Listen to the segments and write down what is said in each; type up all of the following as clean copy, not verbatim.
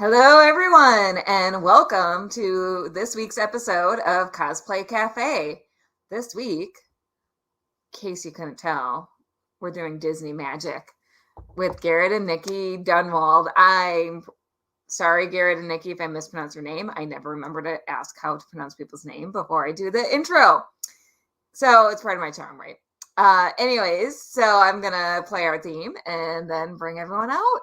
Hello, everyone, and welcome to this week's episode of Cosplay Cafe. This week, in case you couldn't tell, we're doing Disney magic with Garrett and Nikki Dunwald. I'm sorry, Garrett and Nikki, if I mispronounce your name. I never remember to ask how to pronounce people's name before I do the intro. So it's part of my charm, right? Anyways, so I'm going to play our theme and then bring everyone out.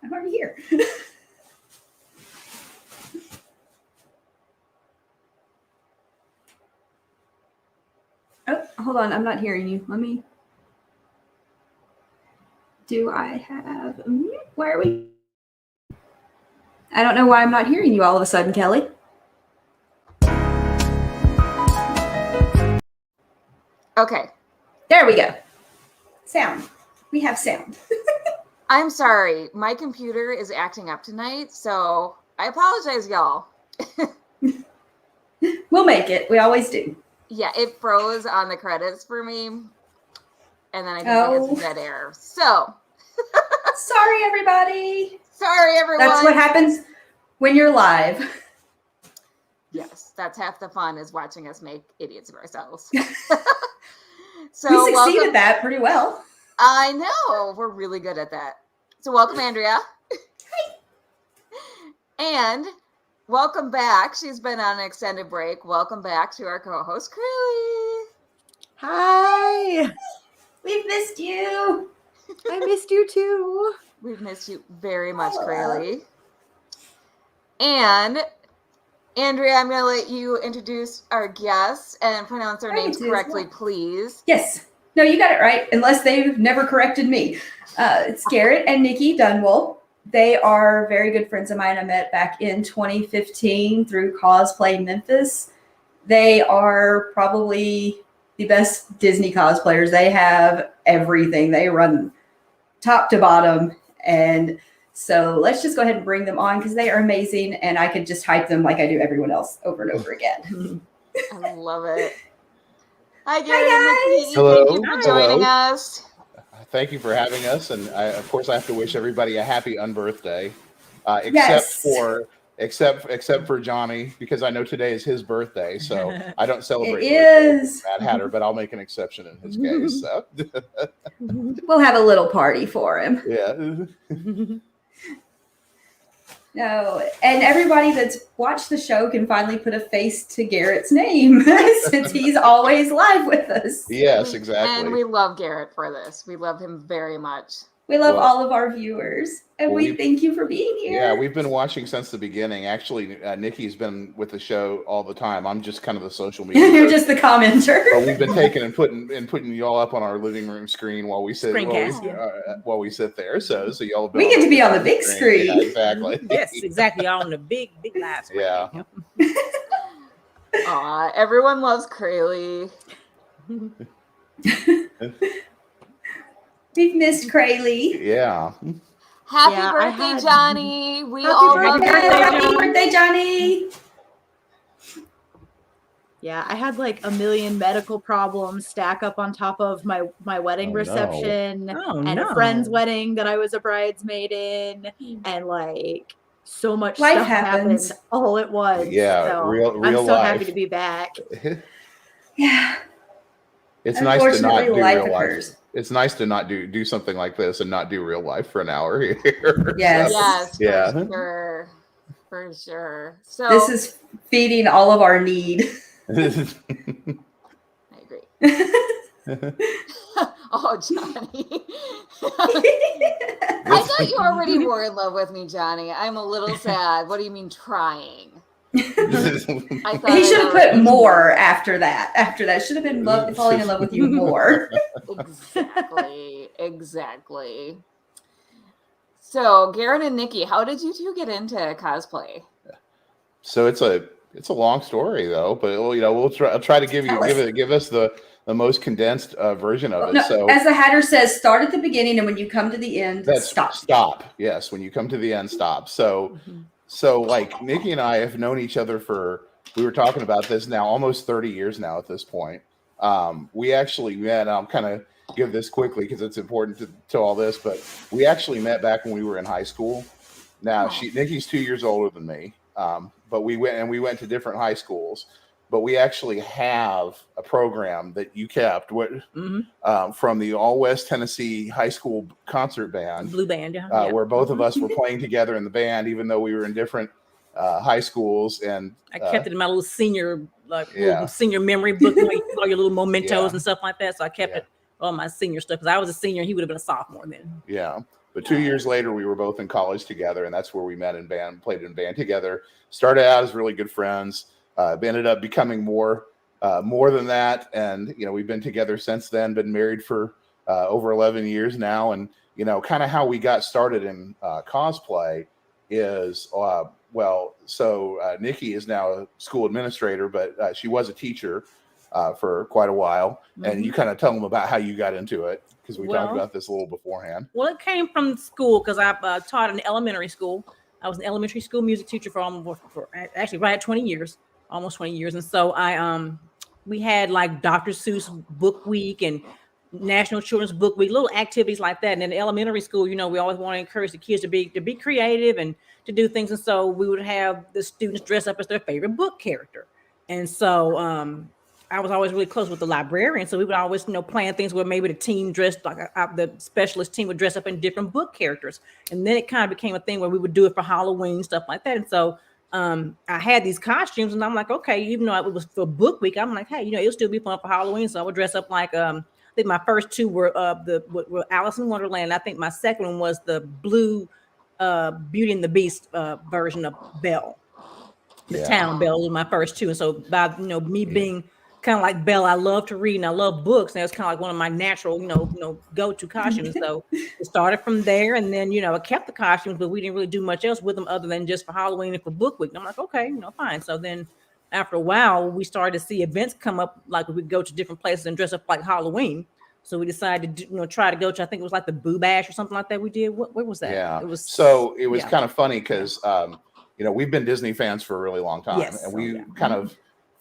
I'm already here. Oh, hold on. I'm not hearing you. Let me. Do I have a mute? Why are we? I don't know why I'm not hearing you all of a sudden, Kelly. Okay. There we go. Sound. We have sound. I'm sorry. My computer is acting up tonight, so I apologize, y'all. We'll make it. We always do. Yeah, it froze on the credits for me, and then I think I had some dead air. So, sorry, everybody. Sorry, everyone. That's what happens when you're live. Yes, that's half the fun is watching us make idiots of ourselves. So we succeeded at that pretty well. I know. We're really good at that. So welcome, Andrea. Hi. And welcome back. She's been on an extended break. Welcome back to our co-host, Crayley. Hi. We've missed you. I missed you too. We've missed you very much, Crayley. And Andrea, I'm going to let you introduce our guests and pronounce their names correctly, please. Yes. No, you got it right, unless they've never corrected me. It's Garrett and Nikki Dunwald. They are very good friends of mine I met back in 2015 through Cosplay Memphis. They are probably the best Disney cosplayers. They have everything. They run top to bottom. And so let's just go ahead and bring them on because they are amazing. And I could just hype them like I do everyone else over and over again. I love it. Hi, Garrett and Nikki. Hello. Thank you for joining us. Thank you for having us, and of course, I have to wish everybody a happy unbirthday, except for Johnny, because I know today is his birthday, so I don't celebrate. It is Mad Hatter, but I'll make an exception in his case. So. We'll have a little party for him. Yeah. No, and everybody that's watched the show can finally put a face to Garrett's name since he's always live with us. Yes, exactly. And we love Garrett for this. We love him very much. We love all of our viewers, and we thank you for being here. Yeah, we've been watching since the beginning. Actually, Nikki's been with the show all the time. I'm just kind of the social media. You're just the commenter. But we've been taking and putting you all up on our living room screen while we sit while we sit there. So y'all. We get to be on the big screen. Yeah, exactly. Yes, exactly. On the big live screen. Yeah. Aw, everyone loves Crayley. We've missed Crayley. Yeah. Happy birthday, Johnny. We all love you. Happy birthday, Johnny. Yeah, I had like a million medical problems stack up on top of my wedding reception and a friend's wedding that I was a bridesmaid in, and like so much life stuff happened all at once. Yeah, so real I'm so life. happy to be back. Yeah. It's nice to not do real life. It's nice to not do something like this and not do real life for an hour here. Yes. Yes. Yeah. For sure. So this is feeding all of our need. I agree. Oh, Johnny. I thought you already were in love with me, Johnny. I'm a little sad. What do you mean trying? He should have put more after that. After that, should have been falling in love with you more. Exactly. So, Garrett and Nikki, how did you two get into cosplay? So it's a long story though, but we'll try to give us the most condensed version of it. No, so as the Hatter says, start at the beginning, and when you come to the end, stop. Yes, when you come to the end, stop. So like Nikki and I have known each other we were talking about this now almost 30 years now at this point. We actually met, I'll kind of give this quickly because it's important to all this, but we actually met back when we were in high school. Now Nikki's 2 years older than me. But we went to different high schools, but we actually have a program that you kept from the All West Tennessee High School Concert Band, Blue Band, where both of us were playing together in the band, even though we were in different high schools. And I kept it in my little senior memory book, all your little mementos and stuff like that. So I kept it on my senior stuff because I was a senior and he would have been a sophomore then. Yeah. But 2 years later, we were both in college together, and that's where we met in band, played in band together. Started out as really good friends, ended up becoming more than that. And, we've been together since then, been married for over 11 years now. And, kind of how we got started in cosplay is, Nikki is now a school administrator, but she was a teacher for quite a while. And you kind of tell them about how you got into it. Because we talked about this a little beforehand. Well, it came from school because I taught in elementary school. I was an elementary school music teacher for actually right at 20 years, almost 20 years. And so we had like Dr. Seuss Book Week and National Children's Book Week, little activities like that. And in elementary school, we always want to encourage the kids to be creative and to do things. And so we would have the students dress up as their favorite book character. And so I was always really close with the librarian. So we would always, plan things where maybe the team dressed like the specialist team would dress up in different book characters. And then it kind of became a thing where we would do it for Halloween, stuff like that. And so I had these costumes and I'm like, okay, even though it was for book week, I'm like, hey, it'll still be fun for Halloween. So I would dress up like, I think my first two were Alice in Wonderland. I think my second one was the blue Beauty and the Beast version of Belle. The town Belle was my first two. And so by, me being kind of like Belle, I love to read and I love books. And it's kind of like one of my natural, go-to costumes. So it started from there. And then, I kept the costumes, but we didn't really do much else with them other than just for Halloween and for book week. And I'm like, okay, fine. So then after a while, we started to see events come up, like we go to different places and dress up like Halloween. So we decided to try to go to, I think it was like the Boo Bash or something like that we did. What was that? Yeah. It was kind of funny because, we've been Disney fans for a really long time. Yes. And we kind of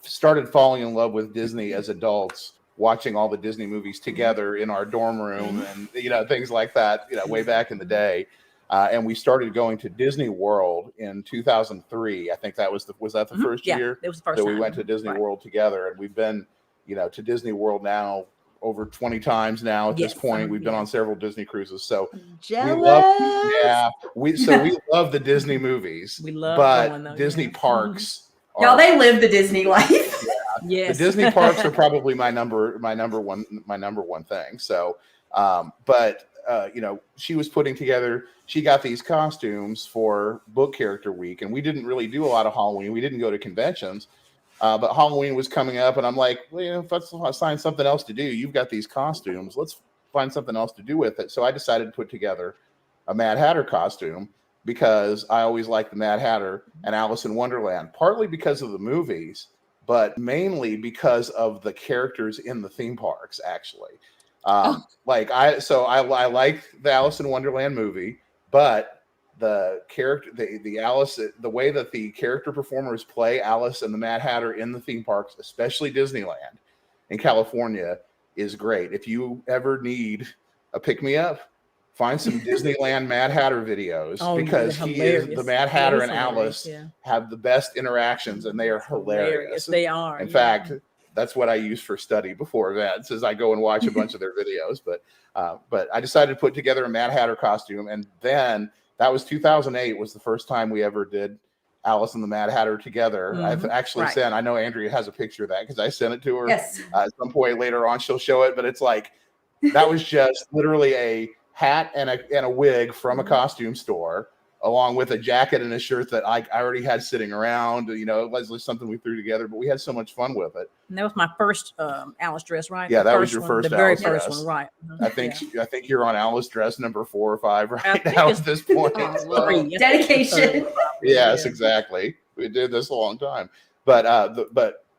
started falling in love with Disney as adults, watching all the Disney movies together in our dorm room and, things like that, way back in the day. And we started going to Disney World in 2003. I think was that the first year it was the first that time we went to Disney World together. And we've been, to Disney World now over 20 times now at this point. We've been on several Disney cruises. So jealous. we love the Disney movies. We love but Disney parks. Y'all, they live the Disney life. Yes. The Disney parks are probably my number one thing. So, she was putting together, she got these costumes for book character week, and we didn't really do a lot of Halloween. We didn't go to conventions, but Halloween was coming up, and I'm like, well, let's find something else to do. You've got these costumes. Let's find something else to do with it. So I decided to put together a Mad Hatter costume, because I always liked the Mad Hatter and Alice in Wonderland, partly because of the movies, but mainly because of the characters in the theme parks, actually. I liked the Alice in Wonderland movie, but the character, the Alice, the way that the character performers play Alice and the Mad Hatter in the theme parks, especially Disneyland in California, is great. If you ever need a pick-me-up, find some Disneyland Mad Hatter videos, because the Mad Hatter and Alice have the best interactions, and they are hilarious. They are. In fact, that's what I use for study before events, is I go and watch a bunch of their videos. But I decided to put together a Mad Hatter costume, and then that was 2008 was the first time we ever did Alice and the Mad Hatter together. I've actually sent, I know Andrea has a picture of that because I sent it to her. Yes. At some point later on, she'll show it, but it's like, that was just literally a hat and a wig from a costume store along with a jacket and a shirt that I already had sitting around. You know, it was just something we threw together, but we had so much fun with it. And that was my first Alice dress, right? Yeah, the that was your one, first the very Alice first dress. one, right? I think you're on Alice dress number 4 or 5 right now at this point. Dedication. Yes, exactly. We did this a long time, but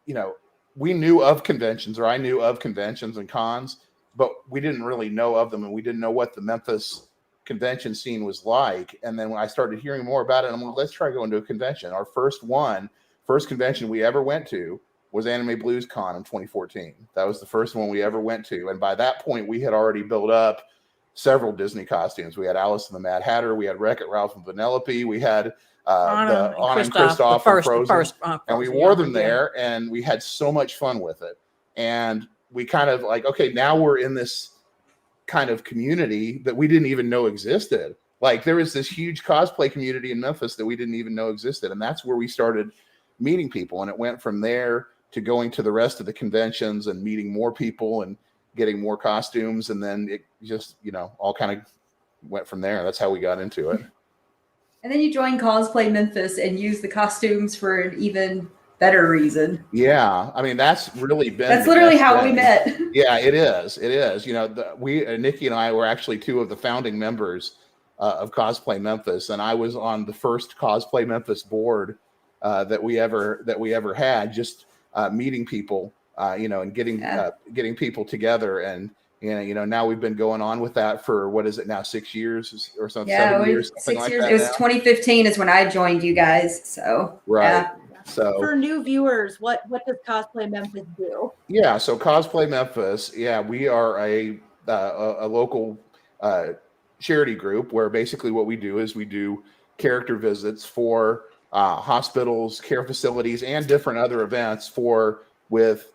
you know, we knew of conventions, or I knew of conventions and cons, but we didn't really know of them, and we didn't know what the Memphis convention scene was like. And then when I started hearing more about it, I'm like, let's try going to a convention. Our first convention we ever went to was Anime Blues Con in 2014. That was the first one we ever went to. And by that point, we had already built up several Disney costumes. We had Alice and the Mad Hatter, we had Wreck-It Ralph and Vanellope, we had Anna and Kristoff from Frozen, and we wore them there, and we had so much fun with it. And we kind of like, okay, now we're in this kind of community that we didn't even know existed. Like, there was this huge cosplay community in Memphis that we didn't even know existed, and that's where we started meeting people. And it went from there to going to the rest of the conventions and meeting more people and getting more costumes, and then it just, you know, all kind of went from there. That's how we got into it. And then you joined Cosplay Memphis and used the costumes for an even better reason. Yeah, I mean, that's really been. That's literally how we met. Yeah, it is. It is. You know, Nikki and I were actually 2 of the founding members of Cosplay Memphis, and I was on the first Cosplay Memphis board that we ever had. Just meeting people, you know, and getting people together, and you know, now we've been going on with that for, what is it now, 6 years or something? Yeah, 7 years, 6 years. It was 2015 is when I joined you guys. So right. Yeah. So for new viewers, what does Cosplay Memphis do? Yeah, so Cosplay Memphis, yeah, we are a local charity group where basically what we do is we do character visits for hospitals, care facilities, and different other events with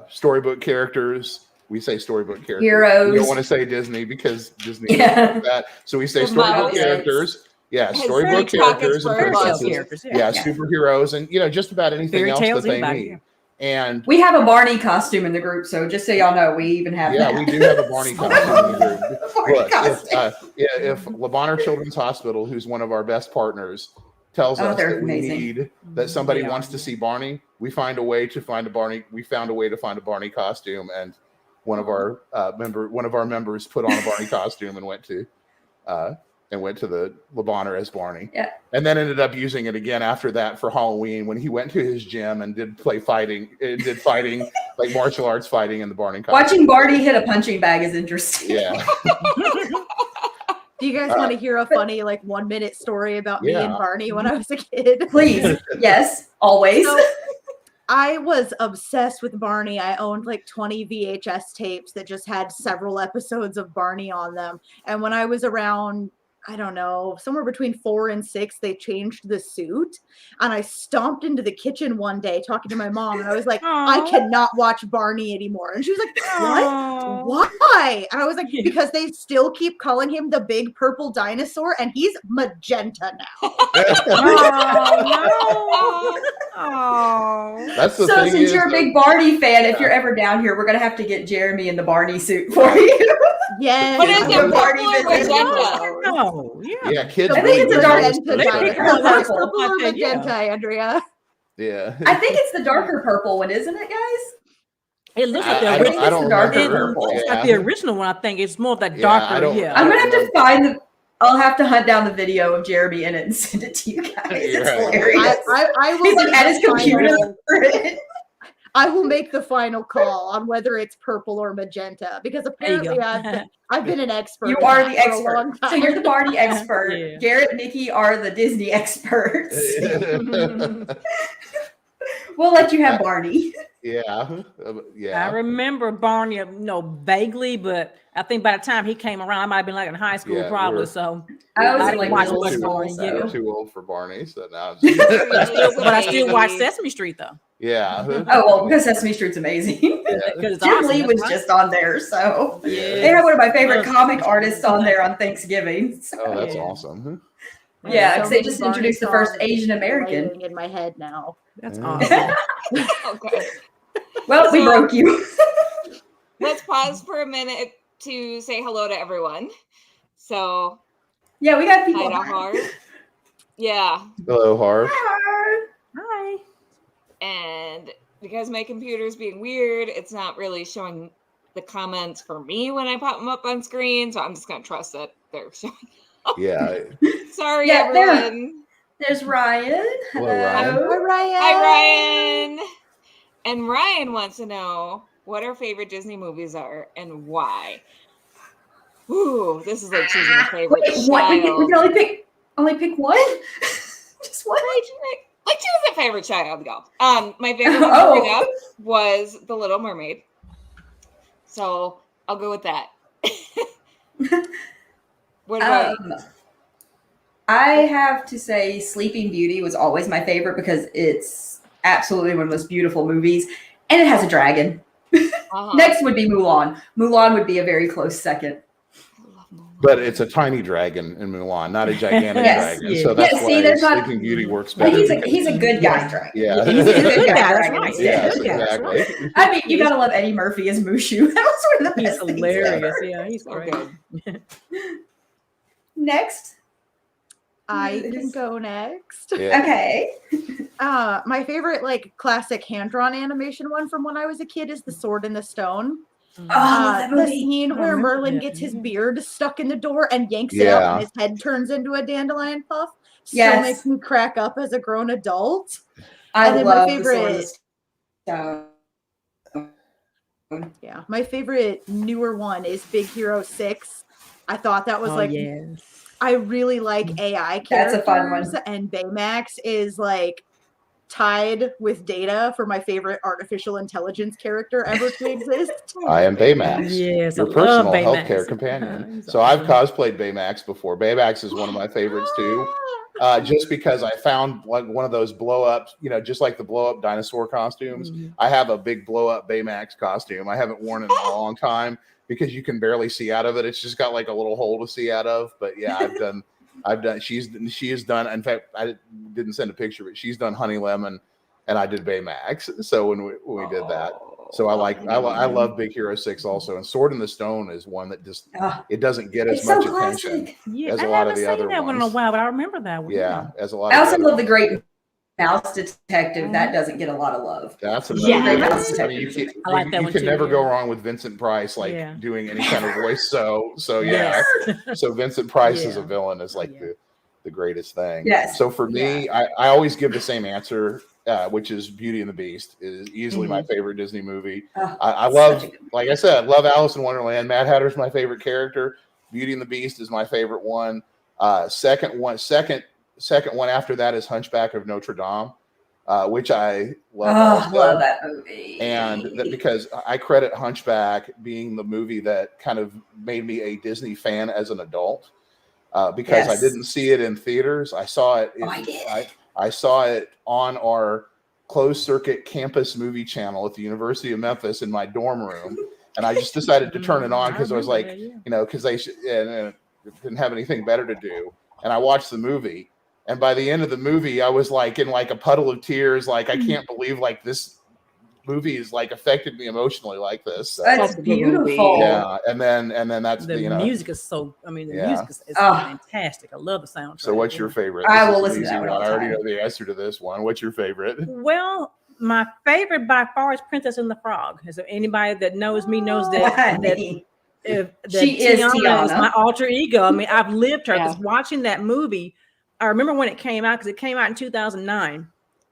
storybook characters. We say storybook characters. Heroes. We don't want to say Disney because Disney does that. So we say storybook characters. Yeah, storybook characters and princesses. Yeah, superheroes, and you know, just about anything else that they need. And we have a Barney costume in the group, so just so y'all know, we even have that. We do have a Barney costume in the group. If Le Bonheur Children's Hospital, who's one of our best partners, tells us that somebody wants to see Barney, we find a way to find a Barney. We found a way to find a Barney costume, and one of our members put on a Barney costume and went to the Le Bonheur as Barney. Yeah. And then ended up using it again after that for Halloween when he went to his gym and did fighting like martial arts fighting in the Barney costume. Watching Barney hit a punching bag is interesting. Yeah. Do you guys want to hear a funny 1 minute story about me and Barney when I was a kid? Please. Yes, always. So, I was obsessed with Barney. I owned 20 VHS tapes that just had several episodes of Barney on them. And when I was around, I don't know, somewhere between 4 and 6, they changed the suit. And I stomped into the kitchen one day talking to my mom. And I was like, I cannot watch Barney anymore. And she was like, what? Why? And I was like, because they still keep calling him the big purple dinosaur. And he's magenta now. That's the so thing since you're a big Barney fan, if you're ever down here, we're going to have to get Jeremy in the Barney suit for you. Yes. What is it? Barney Magenta? Yeah, kids. I think it's a dark purple or magenta, Andrea. Yeah. I think it's the darker purple one, isn't it, guys? It looks like the I original. think it's the darker purple. It looks like the original one. I think it's more of that darker. I'm gonna have to find I'll have to hunt down the video of Jeremy in it and send it to you guys. It's hilarious. I will. He's at his computer. I will make the final call on whether it's purple or magenta because apparently I've been an expert. You are the expert. So you're the Barney expert. Yeah. Garrett and Nikki are the Disney experts. We'll let you have Barney. Yeah. I remember Barney, vaguely, but I think by the time he came around, I might have been in high school probably. So I was middle school. I'm too old for Barney, so now. But I still watch Sesame Street though. Yeah. Oh well, because Sesame Street's amazing. Jim Lee was just on there, so they had one of my favorite comic artists on there on Thanksgiving. So. Oh, that's awesome. Yeah, because they just introduced the first Asian American. In my head now. That's awesome. Okay. Well, we broke you. Let's pause for a minute to say hello to everyone. So, Yeah, we got people. Hi to Heart. Yeah. Hello, Harv. Hi. And because my computer's being weird, it's not really showing the comments for me when I pop them up on screen. So I'm just going to trust that they're showing up. Yeah. Sorry, Yeah, everyone. There's Ryan. Hello, Ryan. Hi, Ryan. Hi, Ryan. And Ryan wants to know what our favorite Disney movies are and why. Ooh, this is like choosing a favorite Wait, what? We can only pick one? Just one? Like choose a favorite child, go. My favorite one growing up was The Little Mermaid. So I'll go with that. What about you? I have to say Sleeping Beauty was always my favorite because it's absolutely one of the most beautiful movies. And it has a dragon. Next would be Mulan. Mulan would be a very close second. But it's a tiny dragon in Mulan, not a gigantic dragon. So that's why Sleeping Beauty works better. He's a good guy dragon. Yeah. He's a good guy dragon. Right. Yes, exactly. I mean, you gotta love Eddie Murphy as Mushu. That was one of the best things hilarious. ever. Yeah, he's great. Next. I can go next. Yeah. Okay. My favorite like classic hand-drawn animation one from when I was a kid is The Sword in the Stone. The scene where Merlin gets his beard stuck in the door and yanks it out and his head turns into a dandelion puff. Still makes me crack up as a grown adult. I love my favorite. Yeah, my favorite newer one is Big Hero 6. I thought that was I really like AI characters. That's a fun one. And Baymax is like tied with Data for my favorite artificial intelligence character ever to exist. I am Baymax, yes, your personal healthcare companion. So I've cosplayed Baymax before. Baymax is one of my favorites too, just because I found like one of those blow up, just like the blow up dinosaur costumes. I have a big blow up Baymax costume. I haven't worn it in a long time because you can barely see out of it. It's just got like a little hole to see out of. But yeah, I've done. She has done. In fact, I didn't send a picture, but she's done Honey Lemon, and I did Baymax. So when we did that, so I love Big Hero 6 also, and Sword in the Stone is one that just it doesn't get as much attention as a lot of the other ones. I haven't seen that one in a while, but I remember that one. Yeah, as a lot. I also love The Great Mouse Detective. That doesn't get a lot of love. That's another Mouse Detective. I like that you can never go wrong with Vincent Price, doing any kind of voice. So yeah. So Vincent Price as a villain is like the greatest thing. Yes. So for me, I always give the same answer, which is Beauty and the Beast is easily my favorite Disney movie. I love, like I said, I love Alice in Wonderland. Mad Hatter's my favorite character. Beauty and the Beast is my favorite one. Second one after that is Hunchback of Notre Dame, which I love. I love that movie. And because I credit Hunchback being the movie that kind of made me a Disney fan as an adult, because I didn't see it in theaters. I saw it. I saw it on our closed circuit campus movie channel at the University of Memphis in my dorm room, and I just decided to turn it on because I was like, because they didn't have anything better to do, and I watched the movie. And by the end of the movie, I was like in like a puddle of tears. Like, I can't believe like this movie is like affected me emotionally like this. So, that's beautiful. Yeah. And then that's the music is so, music is fantastic. I love the soundtrack. So what's your favorite? I will listen to that one. I already know the answer to this one. What's your favorite? Well, my favorite by far is Princess and the Frog. So anybody that knows me knows that she is Tiana. Is my alter ego. I mean, I've lived her because watching that movie, I remember when it came out because it came out in 2009.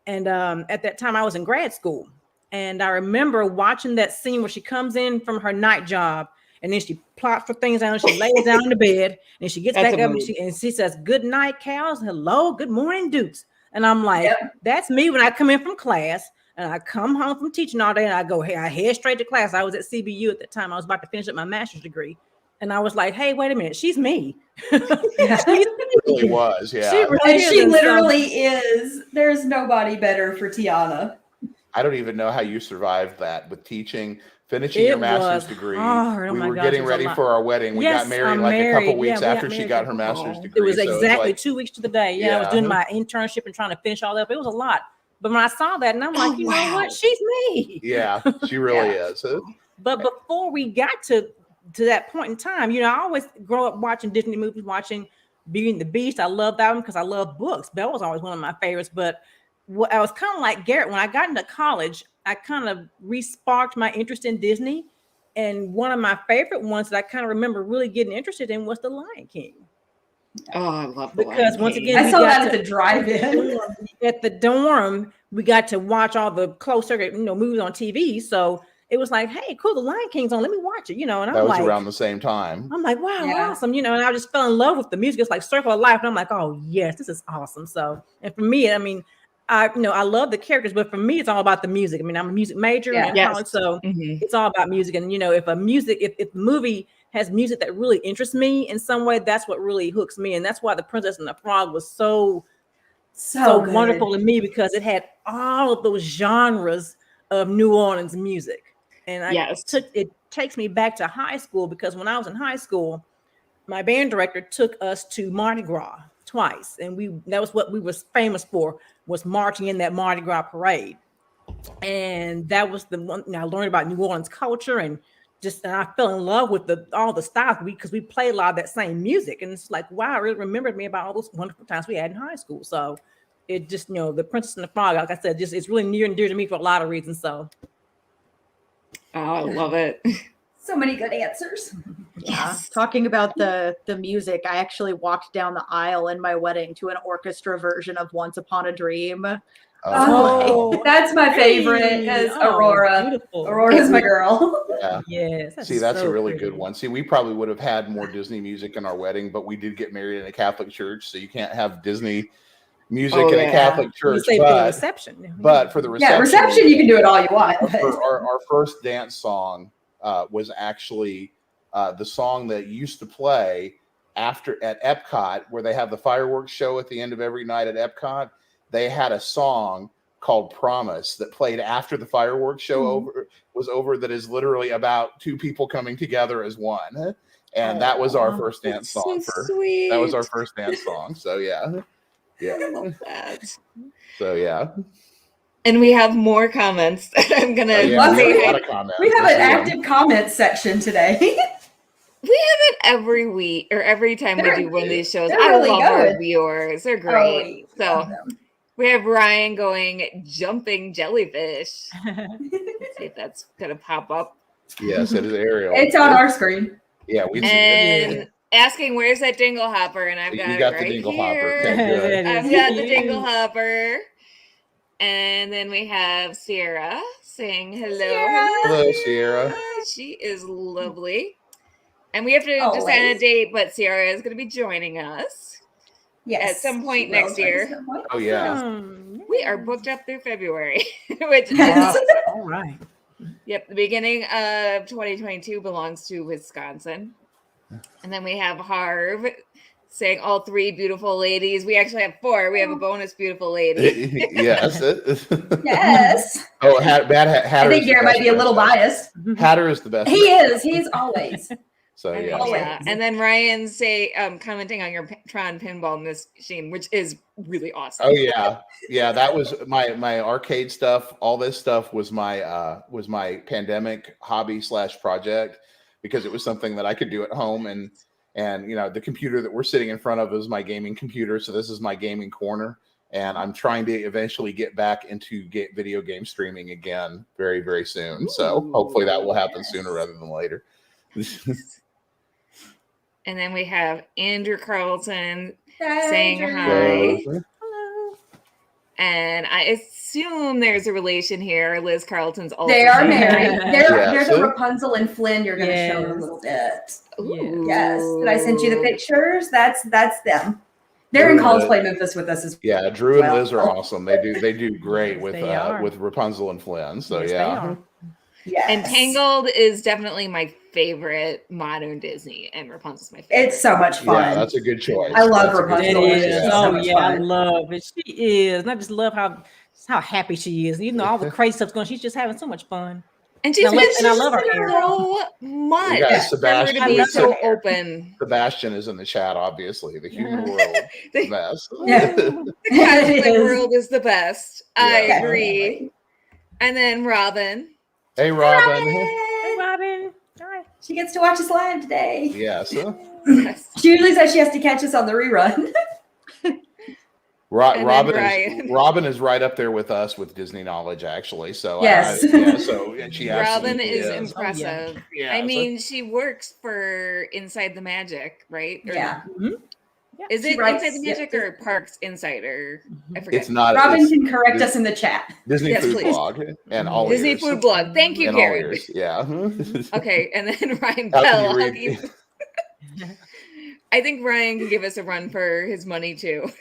And at that time I was in grad school. And I remember watching that scene where she comes in from her night job and then she plops her things down and she lays down in the bed and she gets back up and she says, "Good night, cows. Hello, good morning, dukes." And I'm like, that's me when I come in from class and I come home from teaching all day and I go, hey, I head straight to class. I was at CBU at the time. I was about to finish up my master's degree. And I was like, hey, wait a minute. She's me. She really was. Yeah. She literally is. There's nobody better for Tiana. I don't even know how you survived that with teaching, finishing your master's degree. We were getting ready for our wedding. We got married a couple weeks after she got her master's degree. It was exactly 2 weeks to the day. I was doing my internship and trying to finish all that up. It was a lot. But when I saw that, and I'm like, you know what? She's me. Yeah, she really is. But before we got to that point in time, I always grow up watching Disney movies, watching Beauty and the Beast. I love that one because I love books. Belle was always one of my favorites. But what I was kind of like Garrett when I got into college. I kind of re-sparked my interest in Disney, and one of my favorite ones that I kind of remember really getting interested in was The Lion King. Oh, I love The Because Lion once King. again, I saw that at the drive-in. At the dorm, we got to watch all the closed circuit, movies on TV. So it was like, hey, cool, The Lion King's on. Let me watch it, And that I'm was like, around the same time. I'm like, wow, Yeah. awesome, And I just fell in love with the music. It's like Circle of Life, and I'm like, oh yes, this is awesome. So, and for me, I love the characters, but for me, it's all about the music. I'm a music major in college, so it's all about music. And if the movie has music that really interests me in some way, that's what really hooks me. And that's why The Princess and the Frog was so wonderful to me, because it had all of those genres of New Orleans music. And it takes me back to high school, because when I was in high school, my band director took us to Mardi Gras twice, and that was what we was famous for, was marching in that Mardi Gras parade. And that was the one I learned about New Orleans culture, and I fell in love with all the styles, because we played a lot of that same music. And it's like, wow, it really remembered me about all those wonderful times we had in high school. So it just, The Princess and the Frog, like I said, it's really near and dear to me for a lot of reasons. So Oh, I love it. So many good answers. Yes. Talking about the music, I actually walked down the aisle in my wedding to an orchestra version of Once Upon a Dream. Oh, that's my favorite, is Aurora. Beautiful. Aurora's my girl. Yeah. Yes. That's a really good one. See, we probably would have had more Disney music in our wedding, but we did get married in a Catholic church, so you can't have Disney music in a Catholic church. For the reception. But for the reception, Yeah, reception you can do it all you want. Our first dance song was actually the song that used to play at Epcot, where they have the fireworks show at the end of every night at Epcot. They had a song called Promise that played after the fireworks show was over, that is literally about two people coming together as one. And that was our first dance song. Sweet. That was our first dance song. So yeah. I love that. So yeah. And we have more comments. I'm gonna we have a lot of comments. We have an active comment section today. We have it every week or every time we do one of these shows. I really love good. our viewers. They're great. We have Ryan going jumping jellyfish. Let's see if that's gonna pop up. Yes, it is Ariel. It's on our screen. Yeah, we see and it. Asking where's that dingle hopper, and I've got You it got right the dingle here. hopper. Okay, good. I've got the dingle hopper. And then we have Sierra saying hello. Hello, Sierra. She is lovely. And we have to decide on a date, but Sierra is going to be joining us. Yes. At some point next year. Oh, yeah. We are booked up through February, which is all right. Yep, the beginning of 2022 belongs to Wisconsin. And then we have Harv saying all three beautiful ladies. We actually have four. We have a bonus beautiful lady. Yes. Yes. Oh, Hatter. I think Garrett might be a little biased. Hatter is the best. He is. He's always. So yeah. Always. And then Ryan commenting on your Tron pinball machine, which is really awesome. Oh yeah. Yeah, that was my arcade stuff. All this stuff was my pandemic hobby / project, because it was something that I could do at home, and the computer that we're sitting in front of is my gaming computer, so this is my gaming corner, and I'm trying to eventually get back into video game streaming again very, very soon. So hopefully that will happen sooner rather than later. And then we have Andrew Carlton Hi, saying Andrew. hi. Hello. And I assume there's a relation here. Liz Carlton's also They are married. They're Yes. the Rapunzel and Flynn you're going to show in a little bit. Ooh. Yes. Did I send you the pictures? That's them. They're in Cosplay Memphis with us as well. Yeah, Drew and Liz are awesome. They do great with They are. with Rapunzel and Flynn. So Yes, they yeah. are. Yes. And Tangled is definitely my favorite modern Disney, and Rapunzel's my favorite. It's so much fun. Yeah, that's a good choice. I love That's a good Rapunzel. choice, It is. yeah. Oh much yeah, I fun. love it. She is, and I just love how happy she is. Even though all the crazy stuff's going, she's just having so much fun. And she's And I love her hair. so much. We got For her Sebastian. to be we so said- open. Sebastian is in the chat, obviously. The human world The best. Yeah. cosplay is. world is the best. I Yeah. agree. And then Robin. Hey, Robin. Hey, Robin. Hi. She gets to watch us live today. Yes. She usually says she has to catch us on the rerun. Robin is right up there with us with Disney knowledge, actually. So yes, and she Robin absolutely is Oh, impressive. yeah. I mean, she works for Inside the Magic, right? Or yeah. Is She it writes- Inside the Magic or Parks Insider? I forget. It's not. Robin it's can correct us in the chat. Disney Yes, Food please. Blog and all Disney ears. Food Blog. Thank you, And all Garrett. ears. Yeah. Okay, and then Ryan How can Bell. you How read- can you- I think Ryan can give us a run for his money too.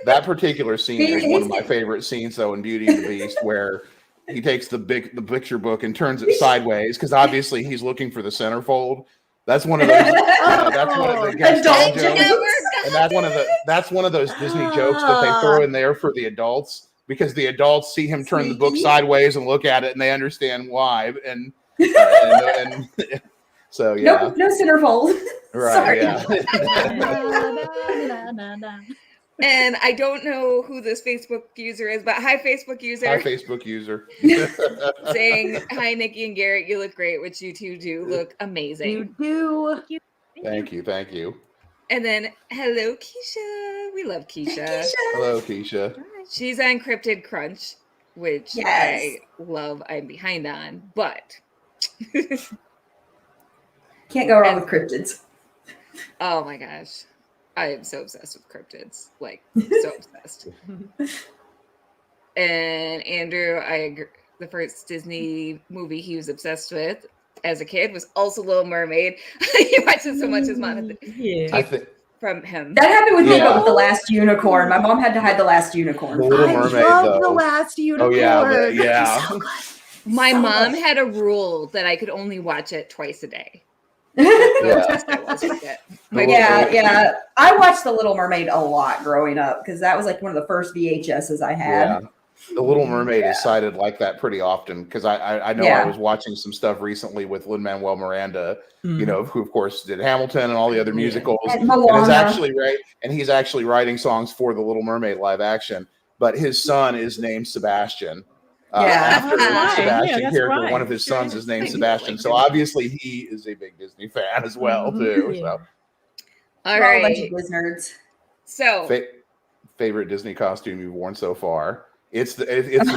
That particular scene is one of my favorite scenes, though, in Beauty and the Beast, where he takes the picture book and turns it sideways because obviously he's looking for the centerfold. That's one of those. That's one of the Gaston jokes, and that's one of those Disney jokes that they throw in there for the adults because the adults see him turn the book sideways and look at it, and they understand why. And so yeah, no centerfold. right? Sorry. Yeah. And I don't know who this Facebook user is, but hi, Facebook user. Hi, Facebook user. Saying, hi, Nikki and Garrett, you look great, which you two do look amazing. You do. Thank you. And then, hello, Keisha. We love Keisha. Hello, Keisha. She's on Cryptid Crunch, which I love. I'm behind on, but can't go wrong with cryptids. Oh my gosh. I am so obsessed with cryptids. Like, so obsessed. And Andrew, I agree. The first Disney movie he was obsessed with as a kid was also Little Mermaid. He watched it so much as mom from him. That happened with me, but with The Last Unicorn. My mom had to hide The Last Unicorn. The Little Mermaid, I love though. The Last Unicorn. Oh yeah. So good. My So mom good. had a rule that I could only watch it twice a day. Yeah. Yeah. I watched The Little Mermaid a lot growing up because that was like one of the first VHSs I had. Yeah. The Little Mermaid is cited like that pretty often because I know I was watching some stuff recently with Lin-Manuel Miranda, you know, who of course did Hamilton and all the other musicals, And and Moana. is actually he's actually writing songs for the Little Mermaid live action. But his son is named Sebastian. After That's Sebastian right. character, Right. one of his sons is named I Sebastian. So obviously he is a big Disney fan as well too. Yeah. So All We're all a bunch right. of Blizz nerds. So favorite Disney costume you've worn so far? It's the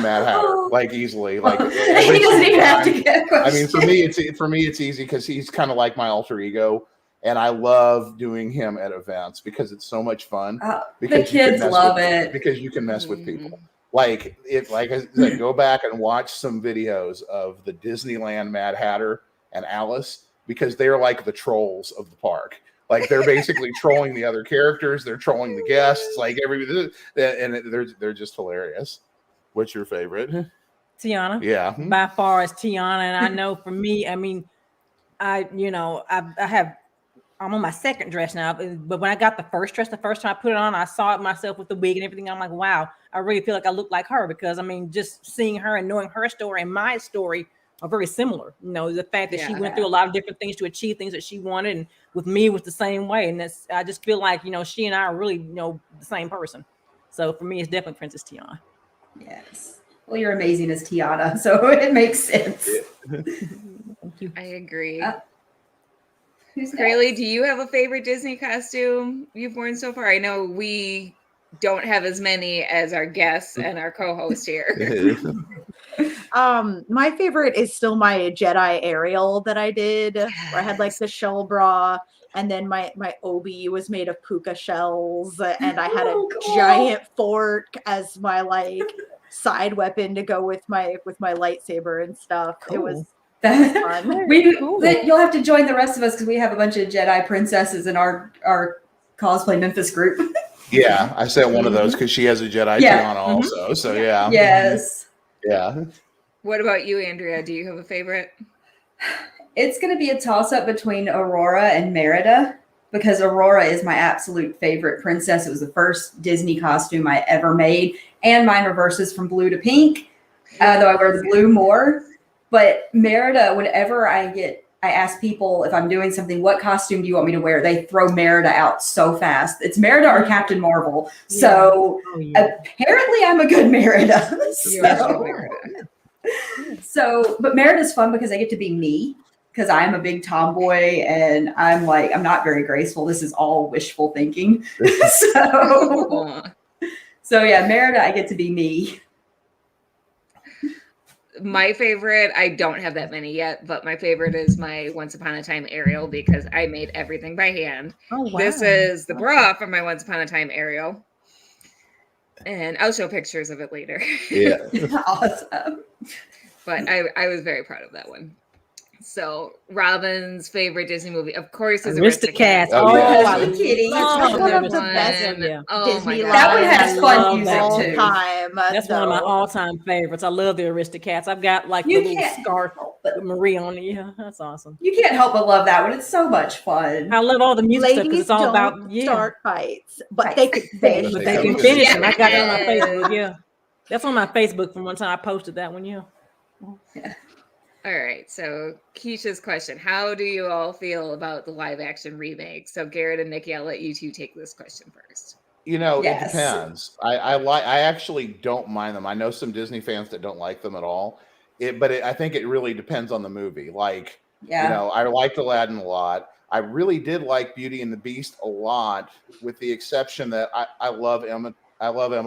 Mad Hatter, like easily. Like He doesn't even have to get a I mean, for question. me, it's easy because he's kind of like my alter ego, and I love doing him at events because it's so much fun. The Because you can kids mess love with- it. because you can mess with people. Like I said, go back and watch some videos of the Disneyland Mad Hatter and Alice because they're like the trolls of the park. Like they're basically trolling the other characters, they're trolling the guests, like everybody, and they're just hilarious. What's your favorite? Tiana. Yeah. By far is Tiana. And I know for me, I mean, I'm on my second dress now, but when I got the first dress, the first time I put it on, I saw it myself with the wig and everything. I'm like, wow, I really feel like I look like her because I mean, just seeing her and knowing her story and my story are very similar. You know, the fact that she went through a lot of different things to achieve things that she wanted, and with me was the same way. And I just feel like, you know, she and I are really, you know, the same person. So for me, it's definitely Princess Tiana. Yes. Well, you're amazing as Tiana, so it makes sense. Thank you. I agree. Who's Rayleigh, do you have a favorite Disney costume you've worn so far? I know we don't have as many as our guests and our co-host here. My favorite is still my Jedi Ariel that I did, where I had like the shell bra, and then my obi was made of puka shells, and I had a giant fork as my like side weapon to go with my lightsaber and stuff. Cool. It was that? fun. You'll have to join the rest of us because we have a bunch of Jedi princesses in our Cosplay Memphis group. Yeah, I sent one of those because she has a Jedi Tiana also. So yeah. Yes. Yeah. What about you, Andrea? Do you have a favorite? It's going to be a toss-up between Aurora and Merida because Aurora is my absolute favorite princess. It was the first Disney costume I ever made, and mine reverses from blue to pink, though I wear the blue more. But Merida, whenever I ask people if I'm doing something, what costume do you want me to wear? They throw Merida out so fast. It's Merida or Captain Marvel. Yeah. So apparently I'm a good Merida. You are so Merida. But Merida's fun because I get to be me. because I'm a big tomboy and I'm like, I'm not very graceful. This is all wishful thinking. So yeah, Merida, I get to be me. My favorite, I don't have that many yet, but my favorite is my Once Upon a Time Ariel because I made everything by hand. Oh, wow. This is the bra from my Once Upon a Time Ariel. And I'll show pictures of it later. Yeah. Awesome. But I was very proud of that one. So Robin's favorite Disney movie, of course, is Aristocats. Oh, yes. I love Kitty. That's one of the one. best Oh Disney my God. That one has I fun love music, that all too. time. That's one of my all-time favorites. I love the Aristocats. I've got like You the little can't scarf help but- with Marie on it. Yeah, that's awesome. You can't help but love that one. It's so much fun. I love all the music stuff because Ladies it's all don't about start fights, but Right. they could finish. But They they can can finish finish. them. I got it on my Yes. Facebook. Yeah, that's on my Facebook from one time I posted that one. Yeah. All right, so Keisha's question: how do you all feel about the live action remake? So Garrett and Nikki, I'll let you two take this question first. You know, Yes. it depends. I actually don't mind them. I know some Disney fans that don't like them at all. I think it really depends on the movie. Like, Yeah. you know, I liked Aladdin a lot. I really did like Beauty and the Beast a lot, with the exception that I love Emma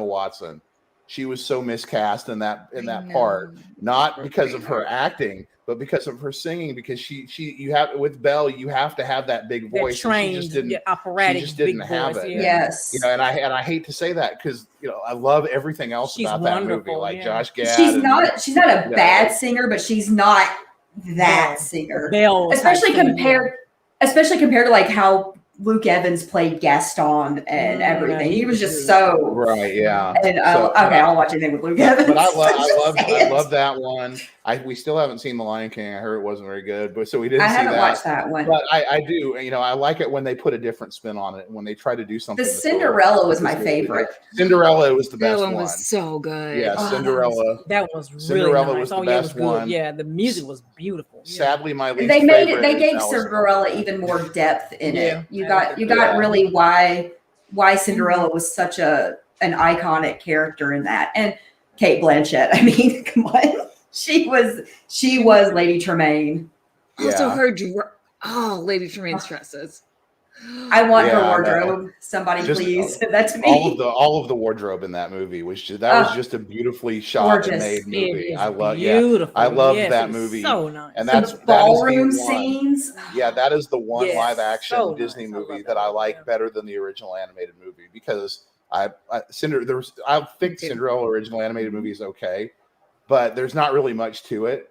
Watson. She was so miscast in that part, not because of her acting, but because of her singing. Because you have with Belle, you have to have that big voice. That trained, and she just didn't. operatic, She just didn't big have voice, it. yeah. Yes. You know, and I hate to say that because I love everything else She's about that movie, wonderful, like yeah. Josh Gad. She's and- not a Yeah. bad singer, but she's not that No. singer. Belle type especially thing, compared to like how Luke Evans played Gaston and everything. he He was was just good. so Right, yeah. and So- okay, I'll watch anything with Luke Evans. But I Just love that one. We still haven't seen The Lion King. I heard it wasn't very good, but so we didn't I see haven't that. watched that one. But I do, I like it when they put a different spin on it, when they try to do something. The that's a little- Cinderella was my favorite. Cinderella was the That best one one. was so good. Yeah, Oh, Cinderella. That was really Cinderella nice. was the Oh, yeah, it was best good. one. Yeah, the music was beautiful. Yeah. Sadly, my least They made favorite it. They is gave Alice in Cinderella Wonderland. even more depth in Yeah, it. You I got Yeah. really why Cinderella was such an iconic character in that. And Kate Blanchett. I mean, come on, she was Lady Tremaine. Also, Yeah. Lady Tremaine's dresses. I want her Yeah, I know. wardrobe. Somebody Just please. That's me. all of the wardrobe in that movie was just a beautifully shot and Gorgeous. made It movie. is I love beautiful. I loved Yes, that it was movie. So nice. And The that's ballroom that is the one. scenes. Yeah, that is the one Yes, live action so Disney nice. I love movie that that I movie, like yeah. better than the original animated movie because I think Me too. Cinderella original animated movie is okay, but there's not really much to it.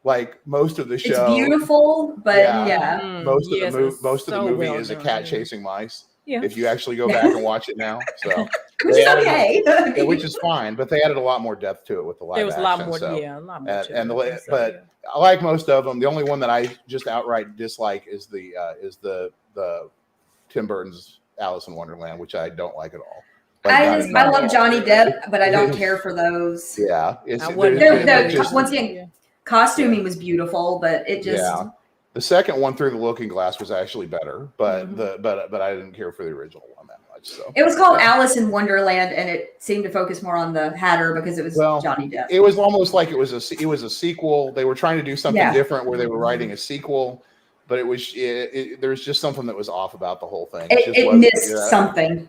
Like most of the It's show, beautiful, but Yeah. yeah. most of Yes, the it was most of the so movie well is a done, cat yeah. chasing mice. Yeah. If you actually go back and watch it now, so Which they is added- okay. yeah, which is fine, but they added a lot more depth to it with the live There was a action. lot more. So. Yeah, a lot more. And- to and it, the- I think so, but- yeah. I like most of them. The only one that I just outright dislike is the Tim Burton's Alice in Wonderland, which I don't like at all. Like, I love Johnny Depp, but I don't care for those. Yeah, it's I wasn't They're- really they're- once interested, again, Costuming was beautiful, but it just yeah. The second one, Through the Looking Glass, was actually better, but Mhm. but I didn't care for the original one that much. So it was called Yeah. Alice in Wonderland, and it seemed to focus more on the Hatter because it was Well, Johnny Depp. it was almost like it was a sequel. They were trying to do something Yeah. different where they were writing a sequel, but there's just something that was off about the whole thing. just It wasn't- missed yeah, something.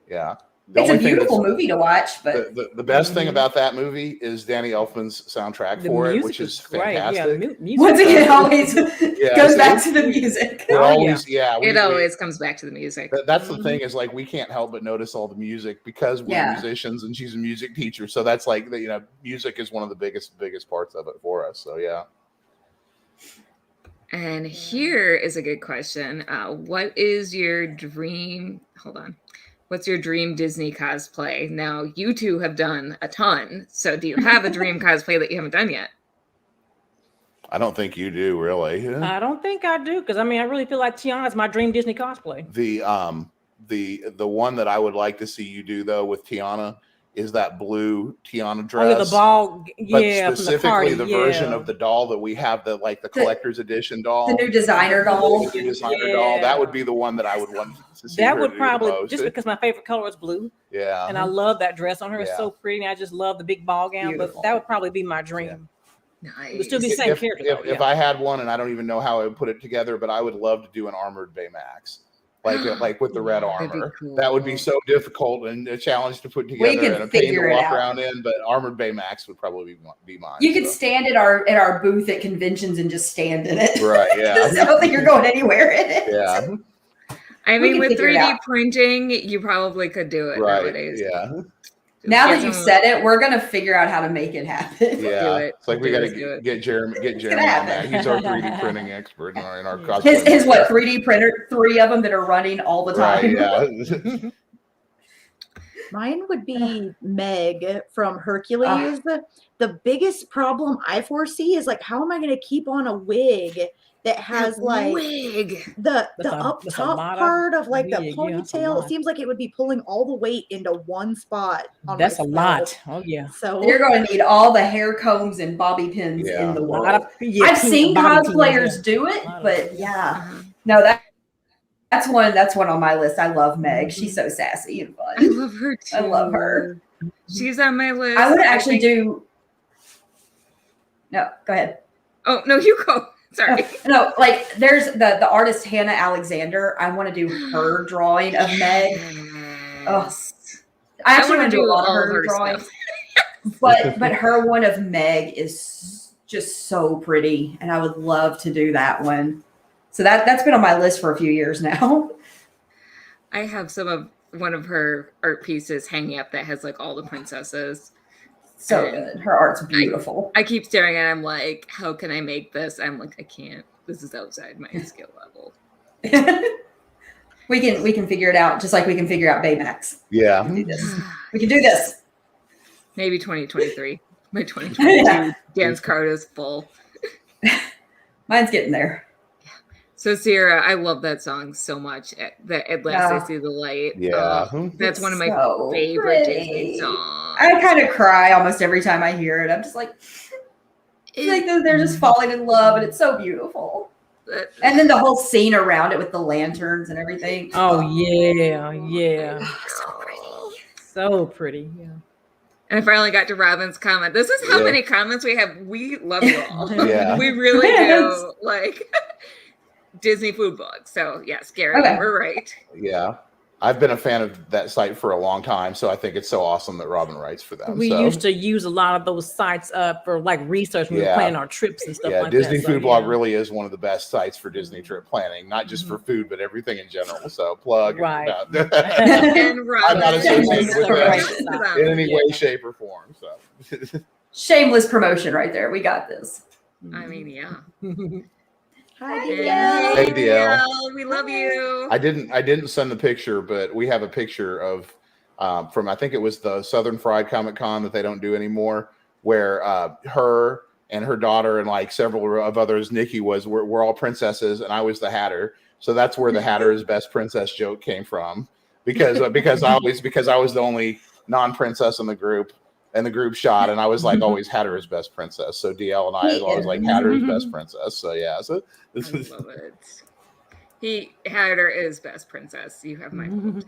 Yeah. The It's a only thing that's- beautiful movie to watch, but The best thing Mhm. about that movie is Danny Elfman's soundtrack The for it, music which is great. fantastic. Yeah, music. once again, it always Yeah, goes so back to the music. It Oh, always, yeah. It always comes back to the music. That's the thing is like we can't help but notice all the music because we're Yeah. musicians and she's a music teacher. So that's like music is one of the biggest parts of it for us. So yeah. And here is a good question. What is your dream? Hold on. What's your dream Disney cosplay? Now, you two have done a ton. So do you have a dream cosplay that you haven't done yet? I don't think you do really. I don't think I do because I really feel like Tiana's my dream Disney cosplay. The one that I would like to see you do though with Tiana is that blue Tiana dress. Oh, yeah, the ball. But Yeah, from specifically the, the version of the doll that we have, the collector's edition doll. The new designer doll. The new designer doll. That would be the one that I would want to see. That her would do the probably most. just because my favorite color is blue, Yeah. and I love that dress on her. It's Yeah. so pretty. And I just love the big ball gown. Beautiful. But that would probably be my dream. Nice. It'll still be the same character. If I had one, and I don't even know how I would put it together, but I would love to do an armored Baymax. Like with the red armor. Cool. That would be so difficult and a challenge to put together and a pain to walk around in, but armored Baymax would probably be mine. You could stand at our booth at conventions and just stand in it. Right, yeah. I don't think you're going anywhere in it. Yeah. I mean, with 3D printing, you probably could do it nowadays. Yeah. Now that you've said it, we're gonna figure out how to make it happen. Yeah, it's like we got to get Jeremy on that. He's our 3D printing expert in our cosplay. His what 3D printer? 3 of them that are running all the time. Right, yeah. Mine would be Meg from Hercules. The biggest problem I foresee is like, how am I going to keep on a wig that has the up top part of like the ponytail? It seems like it would be pulling all the weight into one spot. That's a lot. Oh yeah. So you're going to need all the hair combs and bobby pins in the world. I've seen cosplayers do it, but no, that's one on my list. I love Meg. She's so sassy and fun. I love her too. I love her. She's on my list. I would actually do. No, go ahead. Oh no, you go. Sorry. No, like there's the artist Hannah Alexander. I want to do her drawing of Meg. Oh, I actually want to do a lot of her drawings. but her one of Meg is just so pretty, and I would love to do that one. So that's been on my list for a few years now. I have one of her art pieces hanging up that has like all the princesses. So good. Her art's beautiful. I keep staring at it. I'm like, how can I make this? I'm like, I can't. This is outside my skill level. We can figure it out, just like we can figure out Baymax. Yeah. We can do this. Maybe 2023. My 2022 dance card is full. Mine's getting there. So Sierra, I love that song so much. That At Last I See the Light. Yeah. That's one of my favorite Disney songs. I kind of cry almost every time I hear it. I'm just like they're just falling in love, and it's so beautiful. And then the whole scene around it with the lanterns and everything. Oh yeah. So pretty. So pretty. Yeah. And I finally got to Robin's comment. This is how many comments we have. We love you all. Yeah. We really do. Like Disney food blog. So yes, Garrett, we're right. Yeah. I've been a fan of that site for a long time, so I think it's so awesome that Robin writes for them. We used to use a lot of those sites for like research when we were planning our trips and stuff like Disney that. Food Blog really is one of the best sites for Disney trip planning, not just for food, but everything in general. So plug. Right. And Robin, I'm not associated with that in any way, shape, or form. So shameless promotion right there. We got this. I mean, yeah. Hi, DL. Hey, DL. We love you. I didn't send the picture, but we have a picture of from I think it was the Southern Fried Comic Con that they don't do anymore, where her and her daughter and like several of others, Nikki we're all princesses, and I was the Hatter. So that's where the Hatter is best princess joke came from, because I was the only non-princess in the group. And the group shot, and I was like always Hatter is best princess. So DL and I always like Hatter is best princess. So yeah, so this I love it. Hatter is best princess. You have my vote.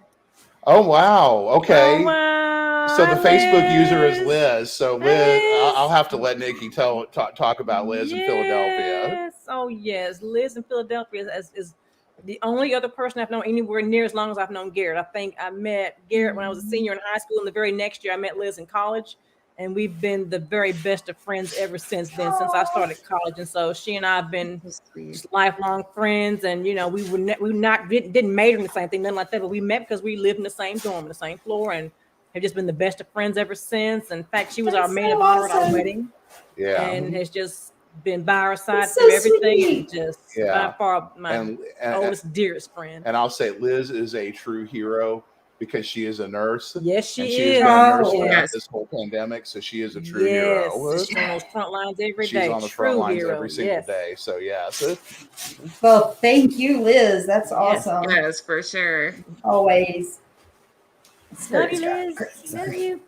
Oh wow, okay. Oh, wow. So the Facebook user is Liz. So Liz, I'll have to let Nikki talk about Liz in Philadelphia. Yes. Oh yes, Liz in Philadelphia is the only other person I've known anywhere near as long as I've known Garrett. I think I met Garrett when I was a senior in high school, and the very next year I met Liz in college, and we've been the very best of friends ever since then, since I started college. And so she and I have been just lifelong friends, and you know we didn't major in the same thing, nothing like that, but we met because we lived in the same dorm, the same floor, and have just been the best of friends ever since. In fact, she was our maid of honor at our wedding, and has just been by our side through everything, and just by far my oldest, dearest friend. And I'll say Liz is a true hero because she is a nurse. Yes, she is. She's been a nurse throughout this whole pandemic, so she is a true hero. She's on those front lines every day. She's on the front lines every single day. So Well, thank you, Liz. That's awesome. Yes, for sure. Always. Love you, Liz. Love you.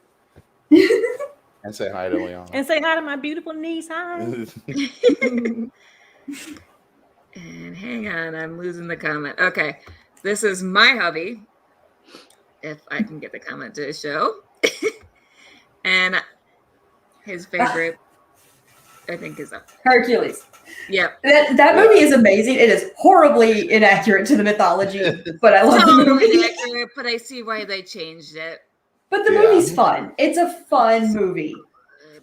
And say hi to Leon. And say hi to my beautiful niece. Hi. And hang on, I'm losing the comment. Okay, this is my hubby. If I can get the comment to show. And his favorite I think is up. Hercules. Yep. That movie is amazing. It is horribly inaccurate to the mythology, but I love the movie. Inaccurate, but I see why they changed it. But the movie's fun. It's a fun movie.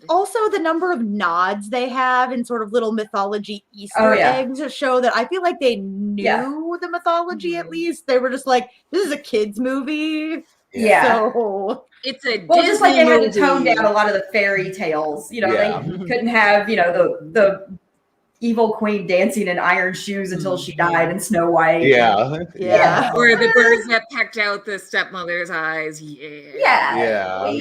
Also, the number of nods they have in sort of little mythology Easter eggs show that I feel like they knew the mythology at least. They were just like, this is a kid's movie. Yeah. So it's a Disney just like they movie. had to tone down a lot of the fairy tales. You know, they couldn't have, the evil queen dancing in iron shoes until she died in Snow White. Yeah. Or the birds that pecked out the stepmother's eyes. We gotta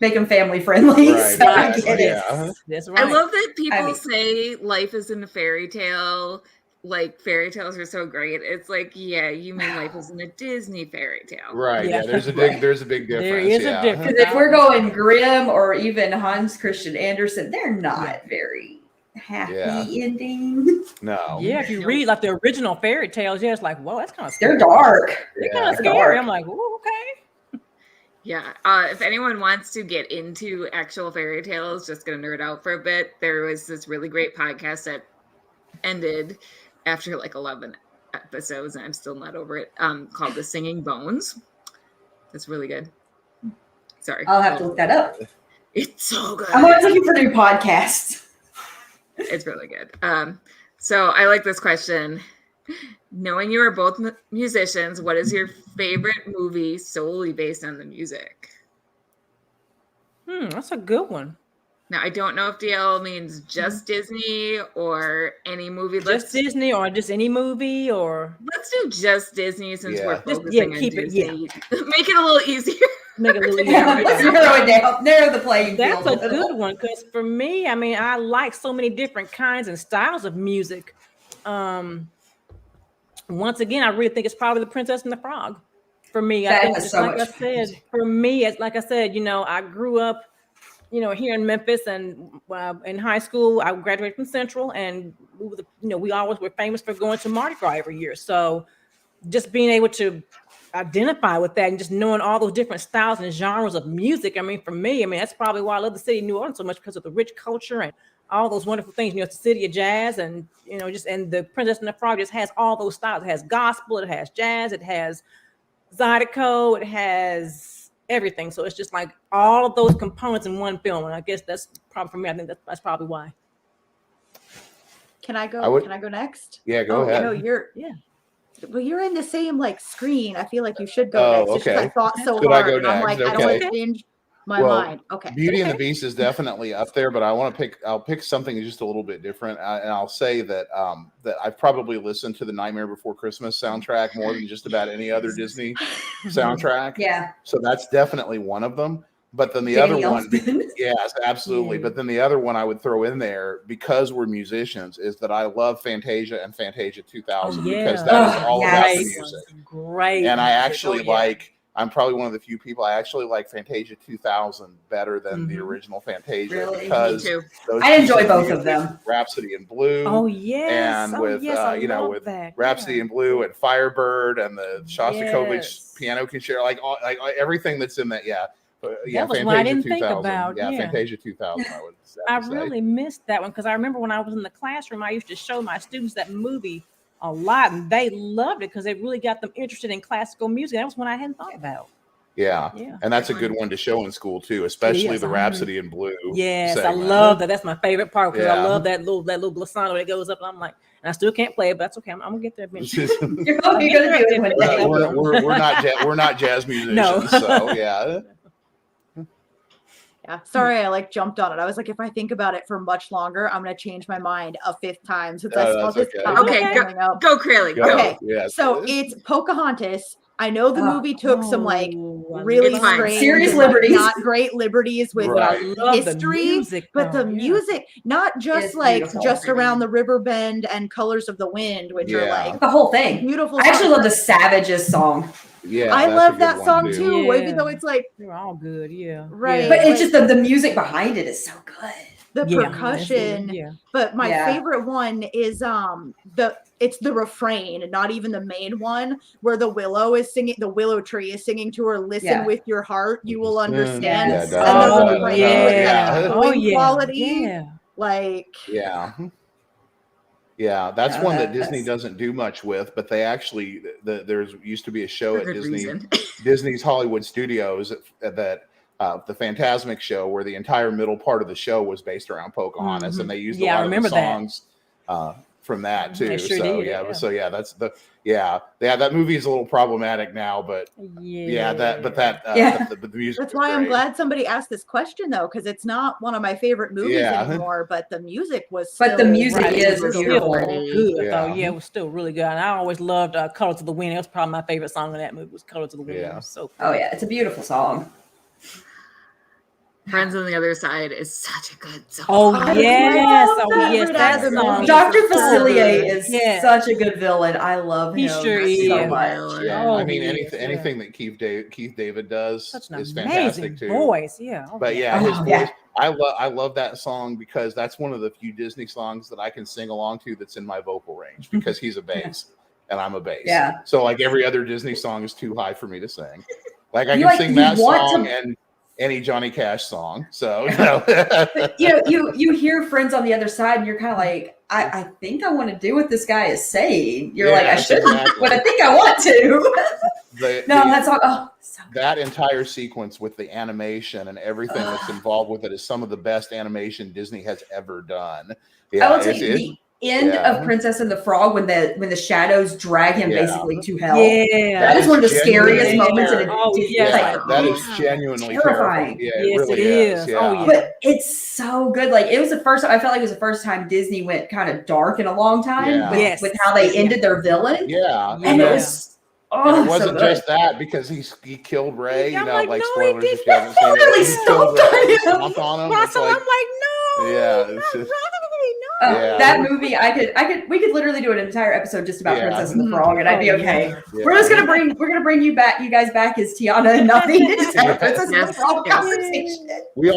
make them family friendly. Right, So I exactly. get it. That's right. I love that people say life is in a fairy tale. Like fairy tales are so great. It's like, you mean life is in a Disney fairy tale. Right. Yeah. There's a big difference. There is a difference. Because if we're going Grimm or even Hans Christian Andersen, they're not very happy ending. No. Yeah, if you read like the original fairy tales, it's like, whoa, that's kind of scary. They're dark. They're kind of scary. I'm like, oh, okay. Yeah. If anyone wants to get into actual fairy tales, just gonna nerd out for a bit. There was this really great podcast that ended after like 11 episodes, and I'm still not over it. Called The Singing Bones. That's really good. Sorry, I'll have to look that up. It's so good. I'm always looking for new podcasts. It's really good. So I like this question. Knowing you are both musicians, what is your favorite movie solely based on the music? That's a good one. Now, I don't know if DL means just Disney or any movie. Just Disney or just any movie, or let's do just Disney since we're focusing on Disney. Make it a little easier. Make it a little easier. Let's narrow it down. Narrow the playing field. That's a good one because for me, I mean, I like so many different kinds and styles of music. Once again, I really think it's probably The Princess and the Frog. For me, I think just like I said, for me, it's like I said, I grew up here in Memphis, and in high school, I graduated from Central, and we always were famous for going to Mardi Gras every year. So just being able to identify with that and just knowing all those different styles and genres of music, I mean, for me, that's probably why I love the city of New Orleans so much, because of the rich culture and all those wonderful things. It's the city of jazz, and and the Princess and the Frog just has all those styles. It has gospel, it has jazz, it has zydeco, it has everything. So it's just like all of those components in one film, and I guess that's probably for me. I think that's probably why. Can I go? Can I go next? Yeah, go ahead. No, you're in the same screen. I feel like you should go next. Okay. I thought so Should hard. I go next? I'm like, I don't want to change my mind. Okay. Beauty and the Beast is definitely up there, but I'll pick something just a little bit different. And I'll say that that I've probably listened to the Nightmare Before Christmas soundtrack more than just about any other Disney soundtrack. Yeah. So that's definitely one of them. But then the other one, yes, absolutely. But then the other one I would throw in there, because we're musicians, is that I love Fantasia and Fantasia 2000 because that is all about the music. Great. And I actually I'm probably one of the few people, I actually like Fantasia 2000 better than the original Fantasia. Really? Because I enjoy both of them. Rhapsody in Blue. Oh, yes. And with, with that. Rhapsody in Blue and Firebird and the Shostakovich piano concerto, like everything that's in that. Yeah. That was what I didn't think about. Yeah, Fantasia 2000. I really missed that one because I remember when I was in the classroom, I used to show my students that movie a lot, and they loved it because it really got them interested in classical music. That was one I hadn't thought about. Yeah. And that's a good one to show in school too, especially the Rhapsody in Blue. Yes, segment. I love that. That's my favorite part because I love that little glissando that goes up, and I'm like, and I still can't play it, but that's okay. I'm gonna get there eventually. You're gonna do it one day. We're not jazz musicians, so yeah. Yeah, sorry, I jumped on it. I was like, if I think about it for much longer, I'm gonna change my mind a fifth time since I saw this. Okay, go Crayley. Go. Okay, so it's Pocahontas. I know the movie took some really strange, serious liberties, not great liberties with history, but the music, not just just around the river bend and Colors of the Wind, which are the whole thing. Beautiful. I actually love the Savages song. Yeah, I love that song too. Yeah. Even though it's they're all good, right, but it's just the music behind it is so good. the Yeah, percussion. yeah. But my favorite one is it's the refrain, and not even the main one, where the willow tree is singing to her, "Listen with your heart, you will understand." Yes. And the refrain with that Oh, quality. yeah. Like, yeah, that's one that Disney doesn't do much with, but they actually there's used to be a show at Disney's Hollywood Studios that the Fantasmic show, where the entire middle part of the show was based around Pocahontas, and they used a lot of the songs from that too. That's that movie is a little problematic now, but the music. That's why I'm glad somebody asked this question, though, because it's not one of my favorite movies anymore. But the music was. But the music is beautiful. Good though. Yeah, it was still really good. And I always loved "Color to the Wind." It was probably my favorite song in that movie. Was "Color to the Wind." Yeah. It was so cool. Oh yeah, it's a beautiful song. Friends on the Other Side is such a good song. Oh yes, that song. Dr. Facilier is such a good villain. I love him. He sure is so much. Yeah, I mean anything that Keith David does is fantastic too. Voice, But his voice. I love that song because that's one of the few Disney songs that I can sing along to that's in my vocal range, because he's a bass and I'm a bass. Yeah. So like every other Disney song is too high for me to sing. Like I can sing that song and any Johnny Cash song. So you hear Friends on the Other Side and you're kind of like, I think I want to do what this guy is saying. You're like, I shouldn't, but I think I want to. That's all. That entire sequence with the animation and everything that's involved with it is some of the best animation Disney has ever done. Yeah, I will tell you, the end of Princess and the Frog, when the shadows drag him basically to hell. Yeah, that is one of the scariest moments in a Disney. That is genuinely terrifying. Yeah, it really is. Yeah. Oh, yeah. But it's so good. Like, it was the first time, I felt like it was the first time Disney went kind of dark in a long time with how they ended their villain. Yeah. And it was and it wasn't just that, because he killed Ray. Like spoilers if you haven't seen it. He stomped on him. I'm like, no. Yeah, it's just. That movie, we could literally do an entire episode just about Princess and the Frog, and I'd be okay. Yeah. We're gonna bring you back as Tiana and nothing to just have Princess and the Frog conversation. We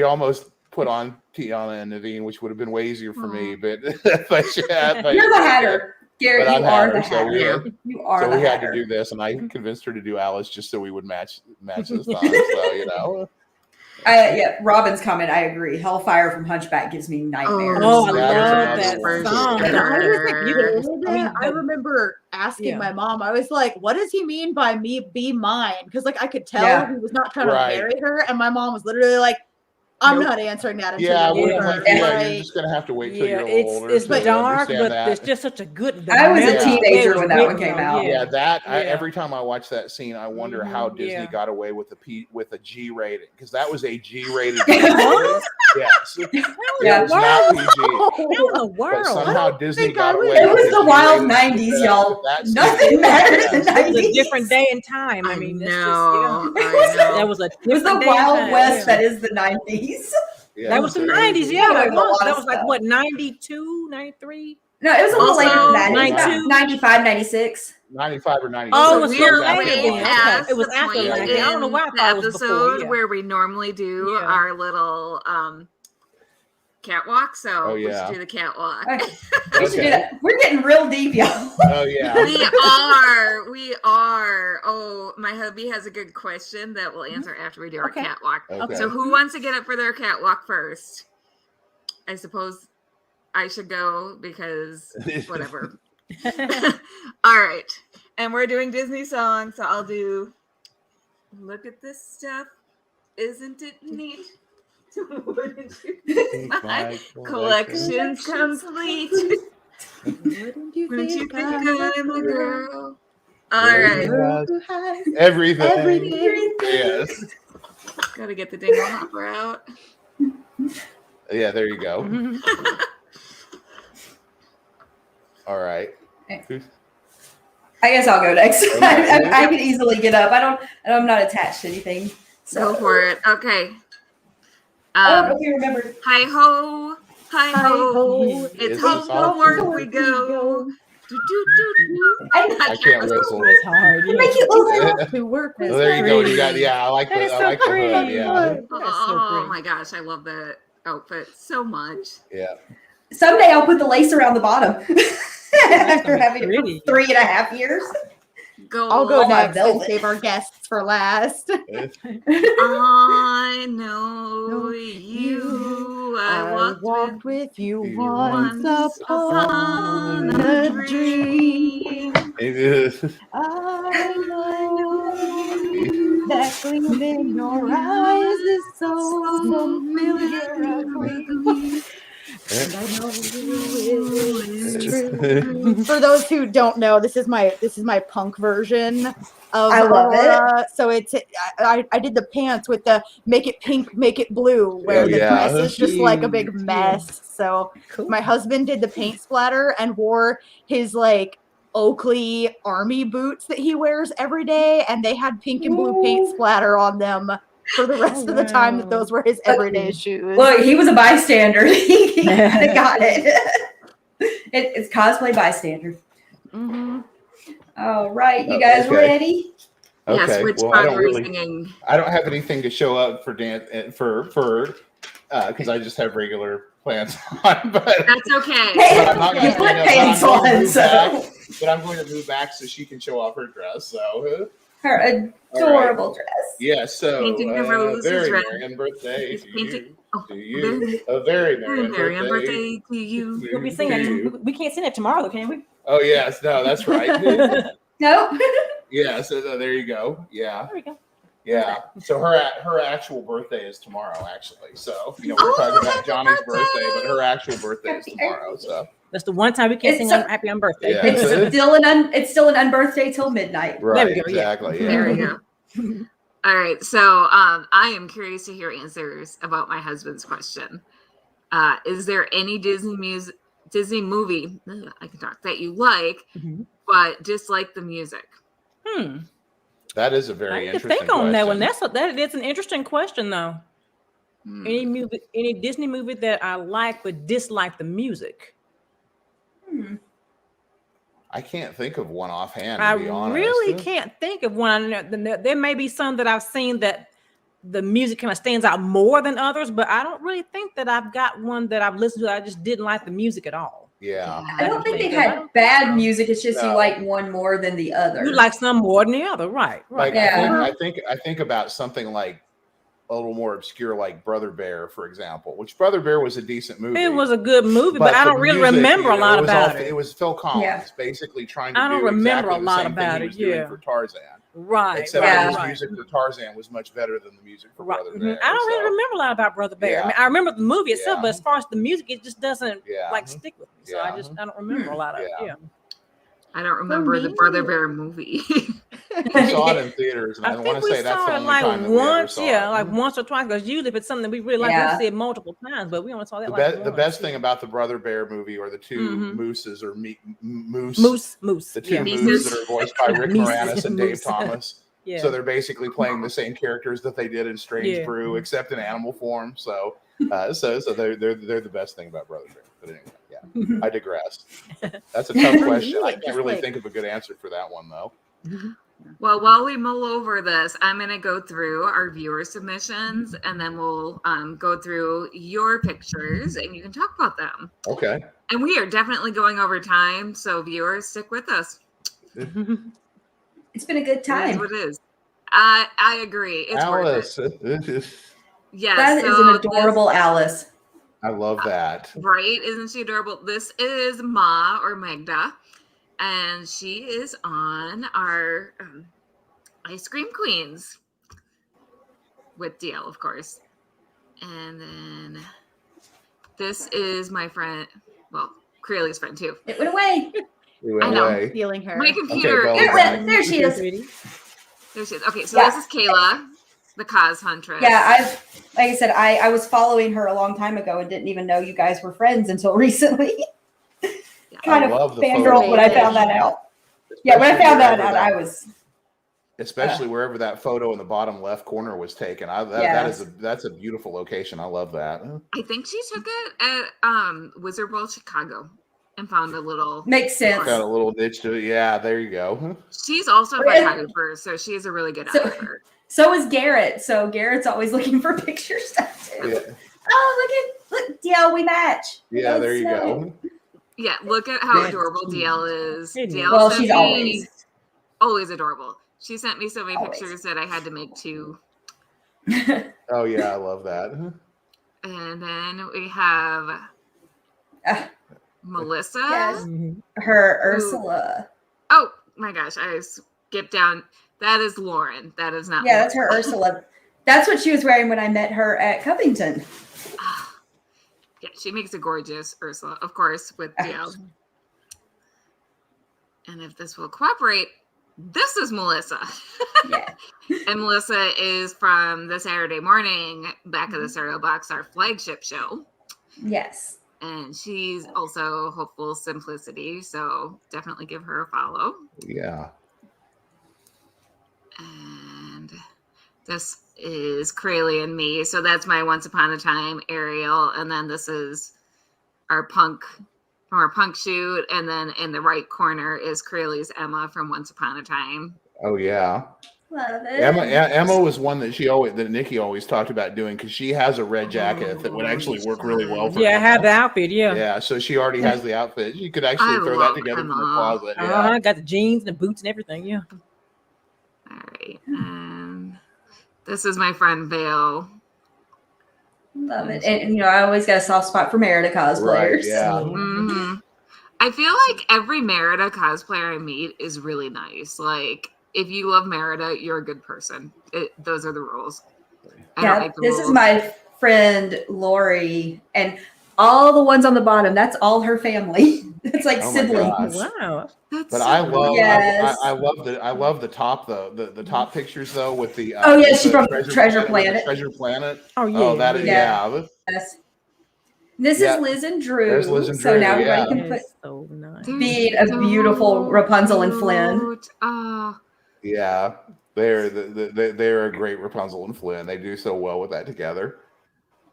almost put on Tiana and Naveen, which would have been way easier for me, but you're the Hatter. Garrett, you are the Hatter. You are the Hatter. So we had to do this, and I convinced her to do Alice just so we would match this time. So Robin's comment, I agree. Hellfire from Hunchback gives me nightmares. Oh, I love that song. I remember asking my mom, I was like, what does he mean by me be mine? Because like I could tell he was not trying to marry her, and my mom was literally like, I'm not answering that until you're just gonna have to wait till you're a little older. It's dark, but it's just such a good. I was a teenager when that one came out. Every time I watch that scene, I wonder how Disney got away with a G rating, because that was a G rated. Yes, that was not PG. That was a world. But somehow Disney got away. It was the wild '90s, y'all. Nothing mattered in the '90s. It was a different day and time. I mean, that was the Wild West. That is the '90s. Yeah, that was the 90s, that was like what, 92, 93? No, it was a little later than that. 95, 96. 95 or 96. Oh, it was it was after that. I don't know why I thought it was before. Where we normally do our little catwalk, so we should do the catwalk. We should do that. We're getting real deep, y'all. Oh yeah. We are. Oh, my hubby has a good question that we'll answer after we do our catwalk. Okay. So who wants to get up for their catwalk first? I suppose I should go because whatever. All right. And we're doing Disney songs, so I'll do Look at This Stuff. Isn't it neat? Wouldn't you think my collection's complete? Wouldn't you think I'm a girl? All right. Everything. Yes. Gotta get the dingle hopper out. Yeah, there you go. All right. I guess I'll go next. I can easily get up. I'm not attached to anything. So. Go for it. Okay. I don't know if you remember. Hi ho, it's home from work we go. I can't whistle. It's hard. Make it look To work with. Well, there you go. You got pretty. I like That the is I so like the hood. pretty. Yeah, That is so Oh pretty. my gosh, I love that outfit so much. yeah. Someday I'll put the lace around the bottom. After having it pretty. for 3.5 years. I'll go Oh, my next and velvet. save our guests for last. I know you. I walked with you you once once upon upon a a dream. dream. I know that gleam in your eyes is so familiar a gleam. And I know it's true. For those who don't know, this is my punk version of I love it. Aurora. So I did the pants with the make it pink, make it blue, where Oh, the yeah. dress is just like a big Cute. mess. So Cool. my husband did the paint splatter and wore his like Oakley army boots that he wears every day, and they had pink and blue paint splatter on them for the rest of the time that those were his everyday shoes. Look, he was a bystander. He kinda got it. It's cosplay bystander. Mm-hmm. All right, you Oh, guys okay. ready? Yes, Okay. which Well, part are we singing? I don't have anything to show up for dance because I just have regular plans on, but. That's okay. Hey, I'm not you gonna put stand up, pants but I'm going to on, move so back. But I'm going to move back so she can show off her dress. So, her adorable dress. yeah. So, Painting the roses very red. merry birthday He's to painting- you. Oh, To you. A very merry Merry birthday. birthday to you. We'll be singing that. We can't sing that tomorrow, can we? Oh yes, no, that's right. No. Yeah. So there you go. Yeah. There we go. Yeah. So her actual birthday is tomorrow, actually. So we're talking about happy Johnny's birthday! birthday, but her actual birthday is Happy tomorrow. So That's the one time we can't It's sing so- happy on birthday. Yeah. It's still an unbirthday till midnight. right, we go, yeah. exactly. Yeah. There we go. All right. So I am curious to hear answers about my husband's question. Is there any Disney movie I can talk that you like, Mhm. but dislike the music? That is a I very need to interesting think on that one. question. That's an interesting question, though. Hmm. Any Disney movie that I like but dislike the music? I can't think of one offhand, to I be honest. really can't think of one. There may be some that I've seen that the music kind of stands out more than others, but I don't really think that I've got one that I've listened to. I just didn't like the music at all. Yeah. I don't think they've I had don't bad think so. music. It's just you No. like one more than the other. You like some more than the other, right? Like Yeah. I think about something like a little more obscure, like Brother Bear, for example. Which Brother Bear was a decent movie. It was a good movie, but I the don't really music, remember a lot it was about all- it. It was Phil Collins Yeah. basically trying to I don't do remember exactly a the lot same about thing he it, was doing yeah. for Tarzan. Right. Except Yeah. for his right. music for Tarzan was much better than the music for Right. Brother Mhm. Bear. I don't really so, remember a lot about Brother Bear. I Yeah. mean, I remember the movie itself, Yeah. but as far as the music, it just doesn't Yeah. like stick with me. So Yeah. I don't remember a lot of it. Yeah. Yeah. I don't remember the me- Brother Bear movie. We saw it in theaters, and I, I want think to we say that's saw the it only like time that we ever once, saw yeah, it. like once or twice. Because usually, if it's something that we really like, Yeah. we see it multiple times. But we only saw that The, like the once, best yeah. thing about the Brother Bear movie are the two Mhm. mooses or Moose, the two yeah. mooses that are voiced by Rick Moose. Moranis and Dave Moose. Thomas. Yeah. So they're basically playing the same characters that they did in Strange Yeah. Brew, except in animal form. So, so they're the best thing about Brother Bear. But anyway, yeah, I digress. That's a tough question. I can't Just really like- think of a good answer for that one though. Well, while we mull over this, I'm going to go through our viewer submissions and then we'll go through your pictures and you can talk about them. Okay. And we are definitely going over time, so viewers, stick with us. It's been a good It is time. what it is. I agree. It's worth it. Alice. Yes, That is so an adorable Alice. I love that. Right? Isn't she adorable? This is Ma or Magda, and she is on our Ice Cream Queens with DL, of course. And then this is my friend, well, Creely's friend too. It went away. We went I know. away. Stealing her. My computer. Bella, It went. There she is. There she is. Okay, so Yeah. this is Kayla, the Cos Huntress. Yeah, like I said, I was following her a long time ago and didn't even know you guys were friends until recently. Kind I of love the fangirl photo. when I found that out. Yeah, when I found that out, I was. Especially wherever that photo in the bottom left corner was taken. That's a beautiful location. I love that. I think she took it at Wizard World Chicago. and found a little. Makes sense. Got a little niche to it. Yeah, there you go. She's also a photographer, so she is a really good actor. So is Garrett. So Garrett's always looking for picture stuff too. Yeah. Oh, look, DL, we match. Yeah, there you go. Yeah, look at how adorable DL is. DL Well, she's always adorable. She sent me so many pictures that I had to make 2. Oh yeah, I love that. And then we have Melissa. Yes. Her Ursula. Oh my gosh, I skipped down. That is Lauren. That is not. Yeah, that's her Ursula. That's what she was wearing when I met her at Covington. Yeah, she makes a gorgeous Ursula, of course, with DL. And if this will cooperate, this is Melissa. Yeah. And Melissa is from the Saturday Morning Back of the Cereal Box, our flagship show. Yes. And she's also Hopeful Simplicity, so definitely give her a follow. Yeah. And this is Crayley and me. So that's my Once Upon a Time Ariel. And then this is our punk from our punk shoot. And then in the right corner is Crayley's Emma from Once Upon a Time. Oh yeah. Love it. Emma was one that Nikki always talked about doing because she has a red jacket that would actually work really well for her. Yeah, I have the outfit, Yeah, so she already has the outfit. You could actually throw that together from the closet. Yeah. Got the jeans and the boots and everything, yeah. All right. And this is my friend Vale. Love it. And I always got a soft spot for Merida cosplayers. Right, yeah. Mm-hmm. I feel like every Merida cosplayer I meet is really nice. Like, if you love Merida, you're a good person. Those are the rules. This is my friend Lori, and all the ones on the bottom, that's all her family. It's like siblings. Wow. But I love the top the top pictures though with the she's from Treasure Planet. Treasure Planet. Oh yeah. Oh, that is Yes. This is Liz and Drew. There's Liz and so Drew, now everybody can put be a beautiful Rapunzel and Flynn. Yeah, they're a great Rapunzel and Flynn. They do so well with that together.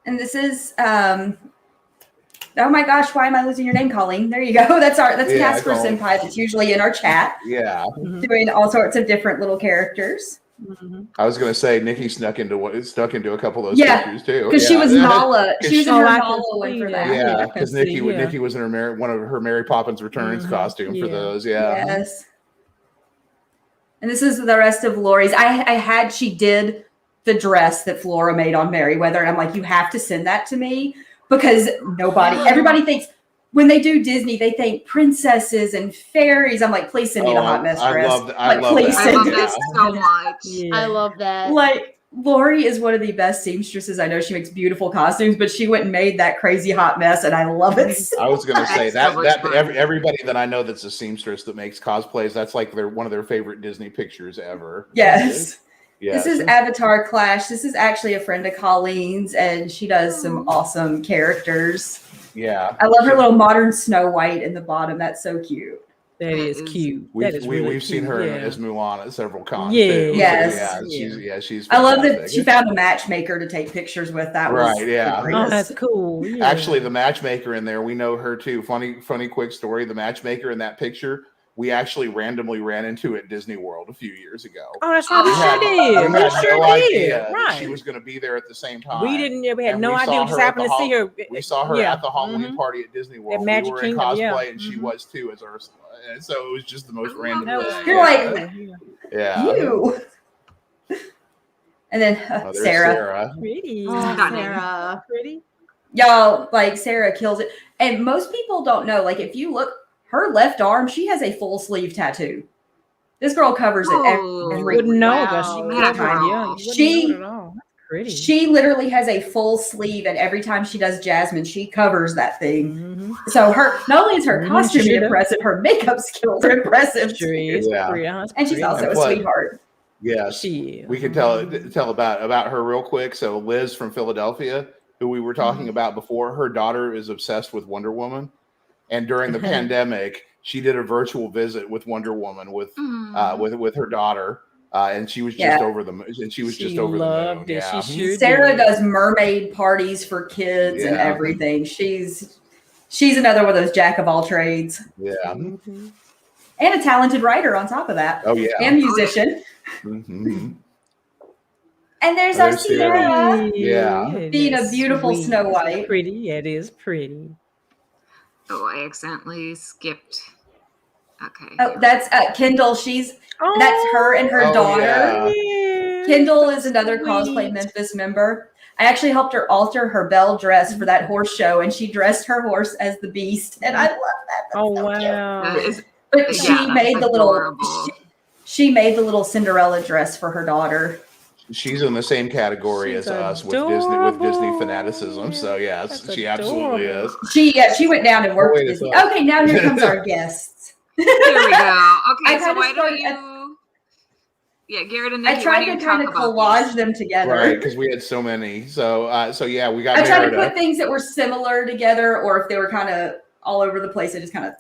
And this is oh my gosh, why am I losing your name, Colleen? There you go. That's Casper Senpai that's usually in our chat. Yeah. Doing all sorts of different little characters. Mm-hmm. I was going to say Nikki snuck into a couple of those pictures too. Because she was Nala. She was in her Nala one for that. Yeah, because Nikki was in her one of her Mary Poppins Returns costume for those. Yeah. Yes. And this is the rest of Lori's. She did the dress that Flora made on Merryweather. And I'm like, you have to send that to me because everybody thinks when they do Disney, they think princesses and fairies. I'm like, please send me the hot mess dress. I love that so much. Yeah. I love that. Like, Lori is one of the best seamstresses I know. She makes beautiful costumes, but she went and made that crazy hot mess, and I love it. I was going to say everybody that I know that's a seamstress that makes cosplays, that's like one of their favorite Disney pictures ever. Yes. This is Avatar Clash. This is actually a friend of Colleen's, and she does some awesome characters. Yeah. I love her little modern Snow White in the bottom. That's so cute. That is cute. We've seen her as Mulan at several cons. Yeah. Too. Yes. So she's fantastic. I love that she found a matchmaker to take pictures with. That was Oh, that's cool. Yeah. Actually, the matchmaker in there, we know her too. Funny quick story. The matchmaker in that picture, we actually randomly ran into at Disney World a few years ago. Oh, that's right. We had no idea that she was going to be there at the same time. We had no idea. We just happened to see her. We saw her at the Halloween party at Disney World. At Magic we were Kingdom, in cosplay, and she was too as Ursula. And so it was just the most random thing. You're like, you. And then Sarah. Pretty. Sarah. Pretty. Y'all, like, Sarah kills it. And most people don't know, like, if you look, her left arm, she has a full sleeve tattoo. This girl covers it every wouldn't know time. She literally has a full sleeve, and every time she does Jasmine, she covers that thing. Mm-hmm. So not only is her costume impressive, her makeup skills are impressive. Sure is. Yeah. And she's also a sweetheart. Yes. We can tell about her real quick. So Liz from Philadelphia, who we were talking about before, her daughter is obsessed with Wonder Woman. And during the pandemic, she did a virtual visit with Wonder Woman with her daughter, and she was just over the moon. And she was just over the moon. Yeah. Sarah does mermaid parties for kids and everything. She's She's another one of those jack of all trades. Yeah. Mm-hmm. And a talented writer on top of that. Oh, yeah. And musician. Mm-hmm. And there's Oh, our there's Sierra. Yeah. Being a beautiful sweet. Snow White. Pretty. Yeah, it is pretty. Oh, I accidentally skipped. Okay. Oh, that's Kendall. That's her and her daughter. Yeah. Kendall is another Cosplay Memphis member. I actually helped her alter her belle dress for that horse show, and she dressed her horse as the Beast, and I love that. That's so wow. cute. But she made the adorable. she made the little Cinderella dress for her daughter. She's in the same category as us with Disney fanaticism. So yes, she absolutely is. She went down and worked with Disney. Okay, now here comes our guests. There we go. Okay, so why started, don't you? Yeah, Garrett and Nikki. I tried to kind of collage them together, right? Because we had so many. So yeah, we got. I tried to put things that were similar together, or if they were kind of all over the place, I just kind of.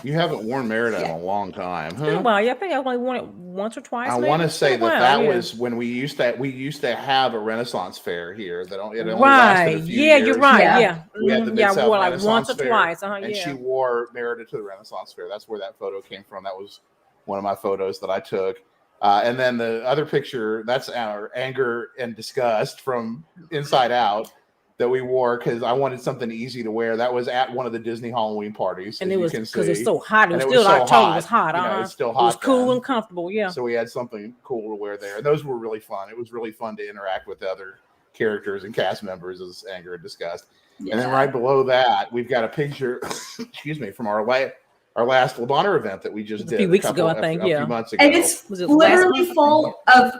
You haven't worn Merida in a long time, huh? Well, yeah, I think I only worn it once or twice. I want to say that was when we used to have a Renaissance fair here. It only lasted a few years. You're right. Yeah, we had the I wore like Renaissance once or fair, twice. And she wore Merida to the Renaissance fair. That's where that photo came from. That was one of my photos that I took. And then the other picture, that's our anger and disgust from Inside Out that we wore because I wanted something easy to wear. That was at one of the Disney Halloween parties. And it was because it's so hot. It was still October. It was hot. It's still hot. It was cool then. and comfortable. Yeah. So we had something cool to wear there. And those were really fun. It was really fun to interact with the other characters and cast members as anger and disgust. Yeah. And then right below that, we've got a picture, excuse me, from our last Le Bonheur event that we just did a few weeks ago, I think. A few months ago. And it's literally full of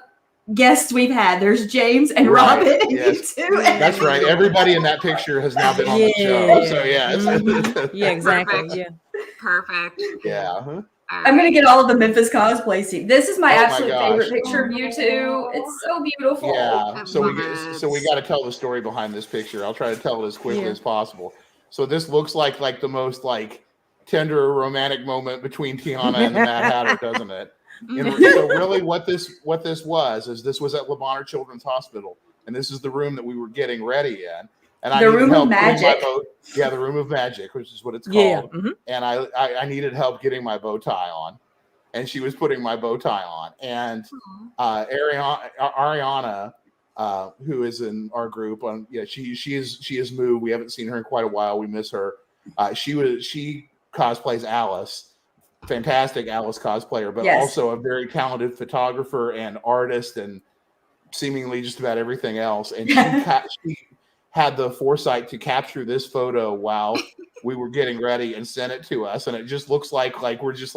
guests we've had. There's James and Robin and you too. That's right. Everybody in that picture has now been on the show. So yeah, exactly. Perfect. Yeah. Perfect. Yeah. Right. I'm gonna get all of the Memphis cosplay scene. This is my absolute favorite picture of you two. It's so beautiful. Yeah. So we got to tell the story behind this picture. I'll try to tell it as quickly as possible. So this looks like the most tender romantic moment between Tiana and the Mad Hatter, doesn't it? So really what this was at Le Bonheur Children's Hospital, and this is the room that we were getting ready in. And the room of magic. The room of magic, which is what it's called. Yeah. Mm-hmm. And I needed help getting my bow tie on, and she was putting my bow tie on. And Ariana, who is in our group, she has moved. We haven't seen her in quite a while. We miss her. She cosplays Alice. Fantastic Alice cosplayer, but also a very talented photographer and artist and seemingly just about everything else. And she had the foresight to capture this photo while we were getting ready and sent it to us. And it just looks like we're just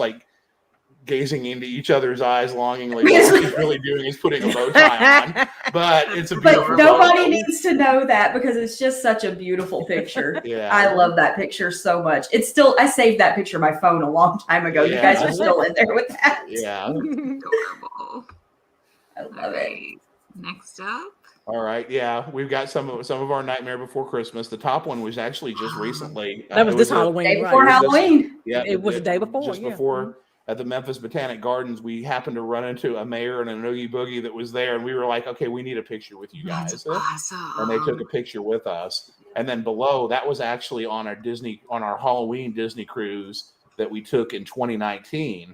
gazing into each other's eyes longingly. What she's really doing is putting a bow tie on. But it's a beautiful But nobody needs to know that because it's just such a beautiful picture. Yeah. I love that picture so much. It's still, I saved that picture on my phone a long time ago. You guys are still in there with that. Yeah. Adorable. I love it. Next up. All right, yeah, we've got some of our Nightmare Before Christmas. The top one was actually just recently. That was this Halloween, day before Halloween. It was the day before. Just before at the Memphis Botanic Gardens, we happened to run into a mayor and an Oogie Boogie that was there, and we were like, "Okay, we need a picture with you guys." That's awesome. And they took a picture with us. And then below, that was actually on our Halloween Disney cruise that we took in 2019,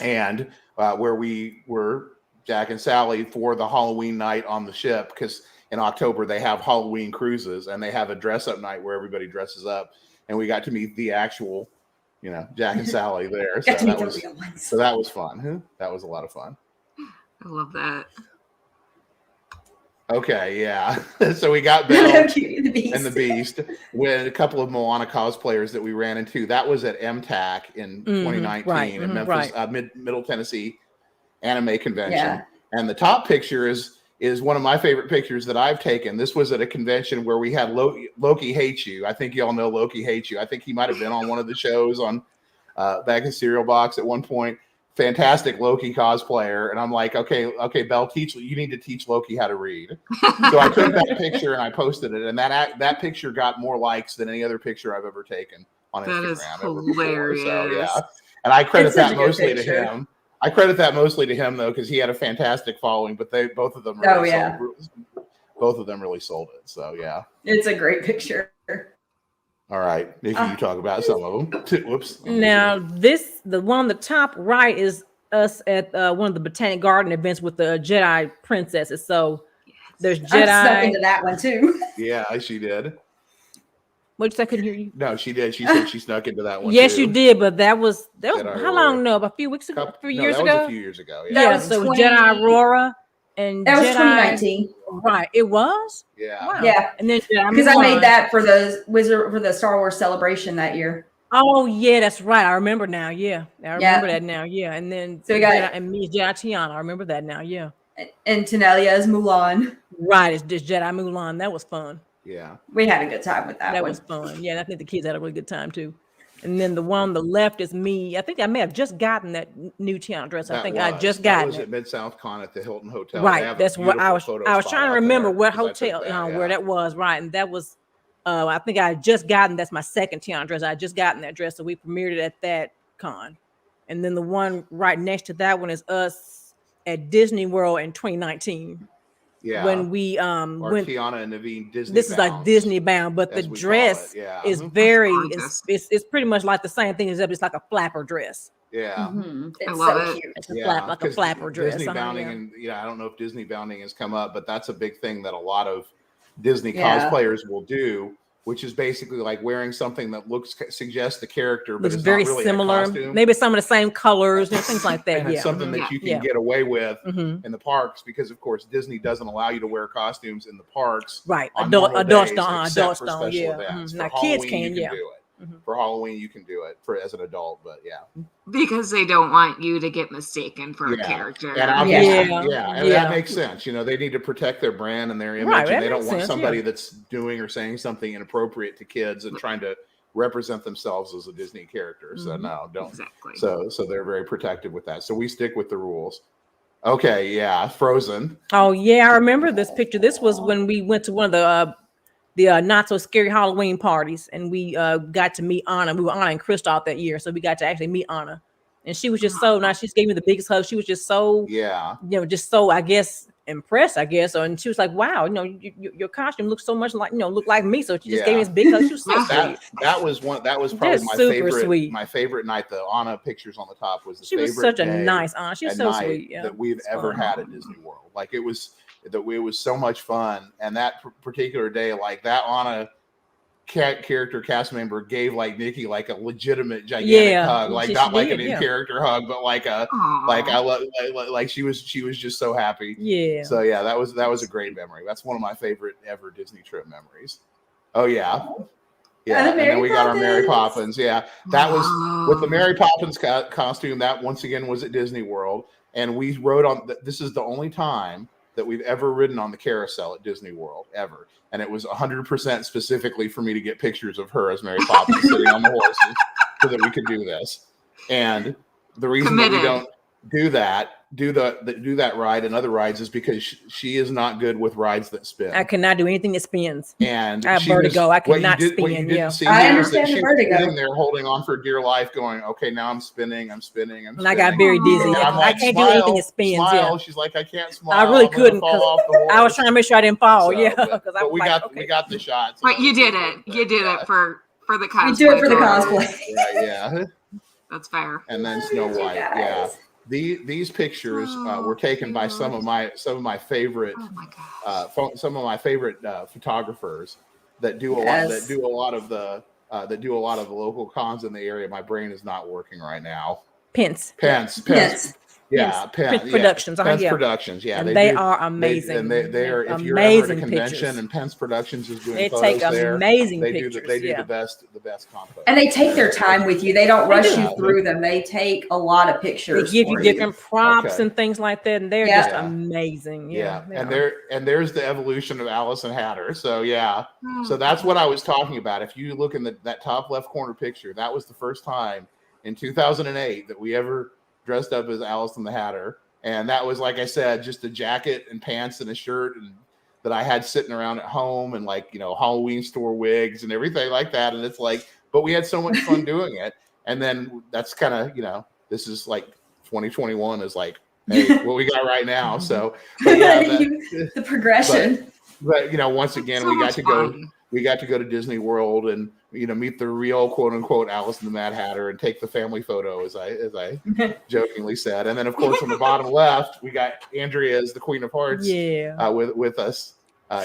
and where we were. Jack and Sally for the Halloween night on the ship, because in October they have Halloween cruises and they have a dress up night where everybody dresses up, and we got to meet the actual, Jack and Sally there. So that was fun. That was a lot of fun. I love that. Okay, yeah. So we got Belle and the Beast with a couple of Moana cosplayers that we ran into. That was at MTAC in 2019 in Memphis, Middle Tennessee Anime Convention. And the top picture is one of my favorite pictures that I've taken. This was at a convention where we had Loki Hates You. I think y'all know Loki Hates You. I think he might have been on one of the shows on back in Cereal Box at one point. Fantastic Loki cosplayer. And I'm like, okay, Belle, you need to teach Loki how to read. So I took that picture and I posted it, and that picture got more likes than any other picture I've ever taken on Instagram. That is hilarious. So, yeah. And I credit that mostly to him. I credit that mostly to him though, because he had a fantastic following. But both of them really sold it. So yeah, it's a great picture. All right, Nikki, you talk about some of them. Whoops. Now, the one on the top right is us at one of the Botanic Garden events with the Jedi princesses. So there's Jedi. I snuck into that one too. Yeah, she did. What'd you say? I couldn't hear you. No, she did. She said she snuck into that one. Yes, too. you did, but that was Jedi how long? Aurora. No, about a few weeks ago, a few years ago. Was a few years ago. Yeah, Yeah, was so 20 Jedi Aurora and That was Jedi, 2019. Right, it was. Yeah. Wow. Yeah. And then Because I made that for the Star Wars celebration that year. Oh yeah, that's right. I remember now. Yeah, I remember that now. Yeah, and then so we got Jedi, and me, Jedi Tiana. I remember that now. Yeah. And Tenelia's Mulan. Right, it's just Jedi Mulan. That was fun. Yeah, we had a good time with that. That was fun. Yeah, and I think the kids had a really good time too. And then the one on the left is me. I think I may have just gotten that new Tiana dress. I just got it. Was at Mid-South Con at the Hilton Hotel. Right. That's what I was trying to remember what hotel, where that was. Right. And that was, I think I had just gotten, that's my second Tiana dress. I had just gotten that dress. So we premiered it at that con. And then the one right next to that one is us at Disney World in 2019. Yeah, when we went Tiana and Naveen Disney. This is like Disney bound, but the dress is very it's pretty much like the same thing except it's like a flapper dress. Yeah, I love it. Cute. It's like a flapper dress. Disney bounding, and I don't know if Disney bounding has come up, but that's a big thing that a lot of Disney cosplayers will do, which is basically like wearing something that suggests the character, but it's very really similar. Maybe some of the same colors and things like that. And it's something that you can get away with in the parks because, of course, Disney doesn't allow you to wear costumes in the parks. Right, adults don't. Now kids can. Do it. For Halloween, you can do it as an adult, but because they don't want you to get mistaken for a character. And and that makes sense. They need to protect their brand and their image, and they don't want somebody that's doing or saying something inappropriate to kids and trying to represent themselves as a Disney character. So no, don't. Exactly. So they're very protective with that. So we stick with the rules. Okay, Frozen. Oh yeah, I remember this picture. This was when we went to one of the not so scary Halloween parties, and we got to meet Anna. We were Anna and Kristoff that year, so we got to actually meet Anna, and she was just so nice. She just gave me the biggest hug. She was just so just so I guess impressed. And she was like, "Wow, your costume looks so much like look like me." So she just gave me this big hug. She was so sweet. That was probably my favorite. Sweet. My favorite night. The Anna pictures on the top was the she favorite. Was such a nice Anna. She was so sweet. That we've ever had at Disney World. Like it was so much fun, and that particular day, like that Anna character cast member gave like Nikki like a legitimate gigantic hug, like not like an in-character hug, but like a like she was just so happy. Yeah. So that was a great memory. That's one of my favorite ever Disney trip memories. Oh yeah. Yeah, and then we got our Mary Poppins. Yeah, that was with the Mary Poppins costume. That once again was at Disney World, and we rode on. This is the only time that we've ever ridden on the carousel at Disney World ever, and it was 100% specifically for me to get pictures of her as Mary Poppins sitting on the horses, so that we could do this. And the reason that we don't do that ride and other rides is because she is not good with rides that spin. I cannot do anything that spins. And I have vertigo. I cannot spin. What you didn't see I understand the vertigo. Sitting there holding on for dear life, going, "Okay, now I'm spinning. And I got very dizzy. I can't do anything that spins. Smile. She's like, "I can't smile. I really couldn't. I was trying to make sure I didn't fall. So, but we got the shots. But you did it. You did it for the cosplay. You do it for the cosplay. Right, yeah. That's fair. And then Snow White. Yeah. These pictures were taken by some of my favorite photographers that do a lot of the local cons in the area. My brain is not working right now. Pence. Yeah, Pence Productions. Pence Productions. Yeah, and they are amazing. And they are. If you're ever at a convention and Pence Productions is doing they photos take amazing there, pictures. They do the best compo. And they take their time with you. They don't rush you through them. They take a lot of pictures. They give you different props and things like that, and they're just amazing. Yeah. And there's the evolution of Alice and Hatter. So so that's what I was talking about. If you look in that top left corner picture, that was the first time in 2008 that we ever dressed up as Alice and the Hatter, and that was, like I said, just a jacket and pants and a shirt and that I had sitting around at home, and Halloween store wigs and everything like that. And it's like, but we had so much fun doing it. And then that's kind of this is like 2021 is like, hey, what we got right now. So but the progression. But once again, we got to go. we got to go to Disney World and meet the real quote unquote Alice and the Mad Hatter and take the family photo, as I jokingly said. And then of course on the bottom left we got Andrea as the Queen of Hearts, with us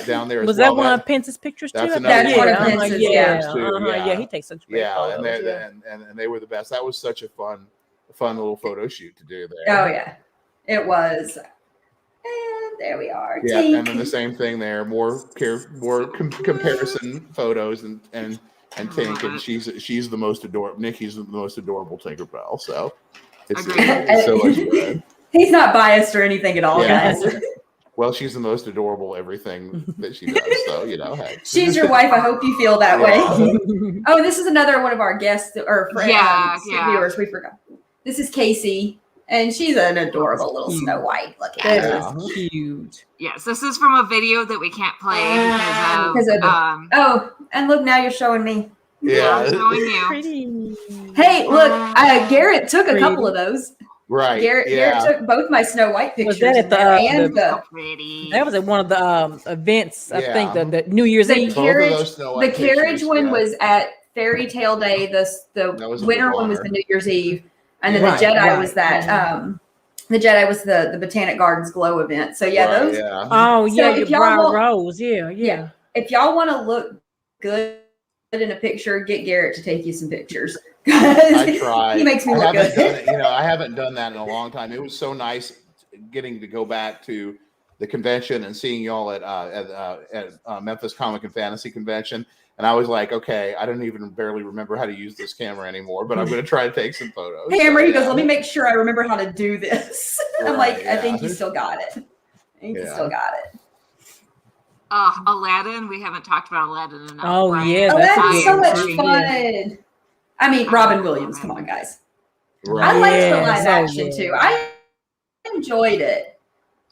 down there. Was as well. that one of Pence's pictures too? That's one of Pence's, yeah, he takes such great photos. And they were the best. That was such a fun little photo shoot to do there. Oh yeah, it was. And there we are. Yeah, and then the same thing there. More comparison photos and Tink, and she's the most adorable. Nikki's the most adorable Tinkerbell. So it's so much fun. He's not biased or anything at all, guys. Well, she's the most adorable everything that she does. So hey. She's your wife. I hope you feel that way. Oh, this is another one of our guests or friends, viewers. We forgot. This is Casey. And she's an adorable little Snow White looking. That is cute. Yes, this is from a video that we can't play because of and look, now you're showing me. Yeah, I'm showing you. Pretty. Hey, look, Garrett took a couple of those. Right. Garrett took both my Snow White pictures. Was that at that was at one of the events? I think the New Year's Eve. The carriage one was at Fairy Tale Day. The winter one was the New Year's Eve. And then the Jedi was that. The Jedi was the Botanic Gardens Glow event. So those. Yeah. Oh so yeah, Briar Rose. Yeah. If y'all want to look good in a picture, get Garrett to take you some pictures. I try. He makes me look good. I haven't done that in a long time. It was so nice getting to go back to the convention and seeing y'all at Memphis Comic and Fantasy Convention. And I was like, okay, I don't even barely remember how to use this camera anymore, but I'm going to try to take some photos. Camera, he goes, let me make sure I remember how to do this. I'm like, I think you still got it. Still got it. Aladdin. We haven't talked about Aladdin enough. Oh, right? yeah. Aladdin's so much fun. I mean, Robin Williams. Come on, guys. Right. I liked the live action, too. I enjoyed it.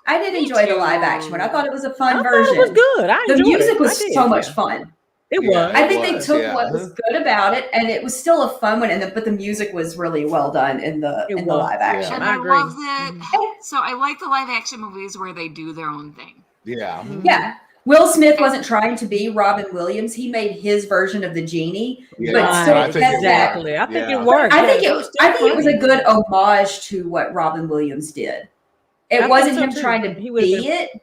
I did enjoy the live action one. I thought it was a fun version. It was good. The music was so much fun. It was. I think they took what was good about it, and it was still a fun one. But the music was really well done in the live action. And I loved it. So I like the live action movies where they do their own thing. Yeah. Yeah. Will Smith wasn't trying to be Robin Williams. He made his version of the genie, but still I think it worked. I think it was a good homage to what Robin Williams did. It wasn't him trying to be it,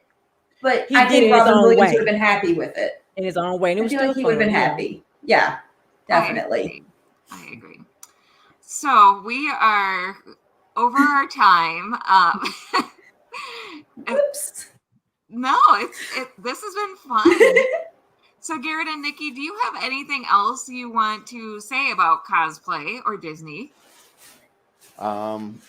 but I think Robin Williams would have been happy with it. In his own way. And it was he would have been happy. Yeah, definitely. I agree. So we are over our time. Oops. No, this has been fun. So Garrett and Nikki, do you have anything else you want to say about cosplay or Disney? Nothing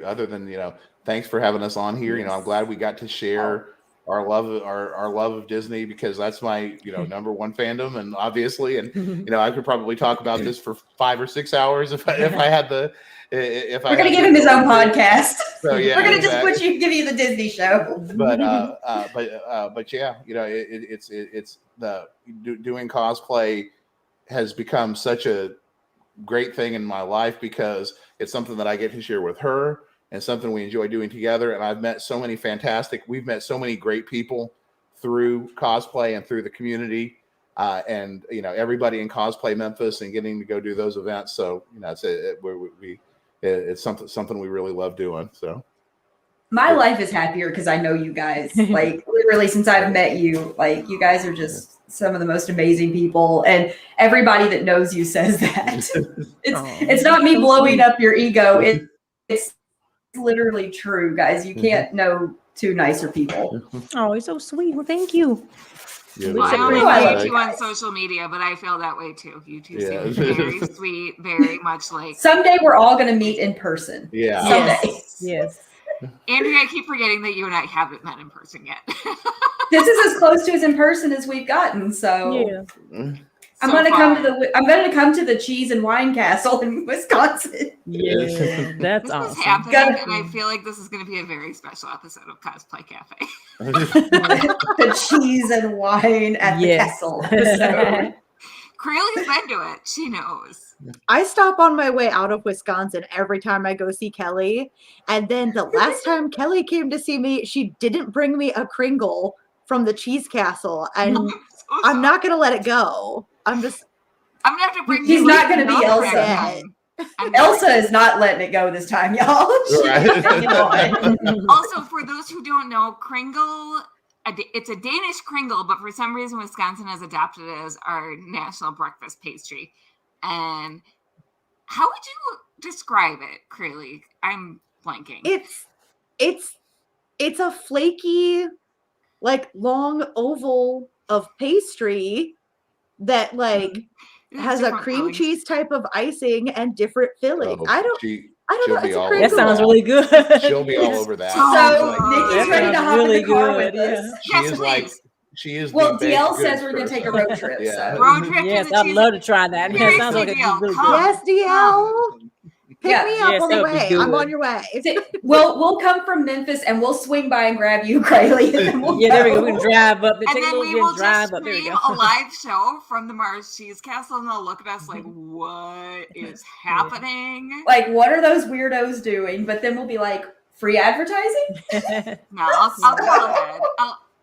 other than, thanks for having us on here. I'm glad we got to share our love of Disney, because that's my number one fandom, and obviously, and I could probably talk about this for 5 or 6 hours if I had the we're gonna give him his own podcast. So yeah, we're gonna just give you the Disney show. But yeah, it's doing cosplay has become such a great thing in my life, because it's something that I get to share with her, and something we enjoy doing together. And we've met so many great people through cosplay and through the community, and everybody in Cosplay Memphis, and getting to go do those events. So it's something we really love doing. So my life is happier because I know you guys. Like, literally, since I've met you, like, you guys are just some of the most amazing people, and everybody that knows you says that. It's not me blowing up your ego. It's literally true, guys. You can't know two nicer people. Oh, you're so sweet. Well, thank you. Yeah, well, I only know you on social media, but I feel that way too. You two seem very sweet, very much like. Someday we're all going to meet in person. Yeah. Someday. Yes. Andrea, I keep forgetting that you and I haven't met in person yet. This is as close to as in person as we've gotten. So I'm going to come to the Cheese and Wine Castle in Wisconsin. Yeah, that's awesome. This is happening, and I feel like this is going to be a very special episode of Cosplay Cafe. The Cheese and Wine at the Castle episode. Craylie's been to it. She knows. I stop on my way out of Wisconsin every time I go see Kelly. And then the last time Kelly came to see me, she didn't bring me a Kringle from the Cheese Castle. And I'm not gonna let it go. I'm gonna have to bring. He's not gonna be Elsa. Yeah. Elsa is not letting it go this time, y'all. Also, for those who don't know, Kringle, it's a Danish Kringle, but for some reason Wisconsin has adopted it as our national breakfast pastry. And how would you describe it, Crayley? I'm blanking. It's a flaky, like long oval of pastry that like has a cream cheese type of icing and different filling. I don't know. It's a that sounds really good. She'll be all over that. So Nikki's ready to hop in the car with us. She is. Well, DL says we're going to take a road trip. Yeah. So. Road trip. Yes, I'd love to try that. That sounds like a really good. Yes, DL. Pick me up on the way. I'm on your way. We'll come from Memphis and we'll swing by and grab you, Crayley. There we go. We can drive up. And then we will just stream a live show from the Mars Cheese Castle, and they'll look at us like, "What is happening? Like, what are those weirdos doing?" But then we'll be like, "Free advertising?" No, I'll go ahead.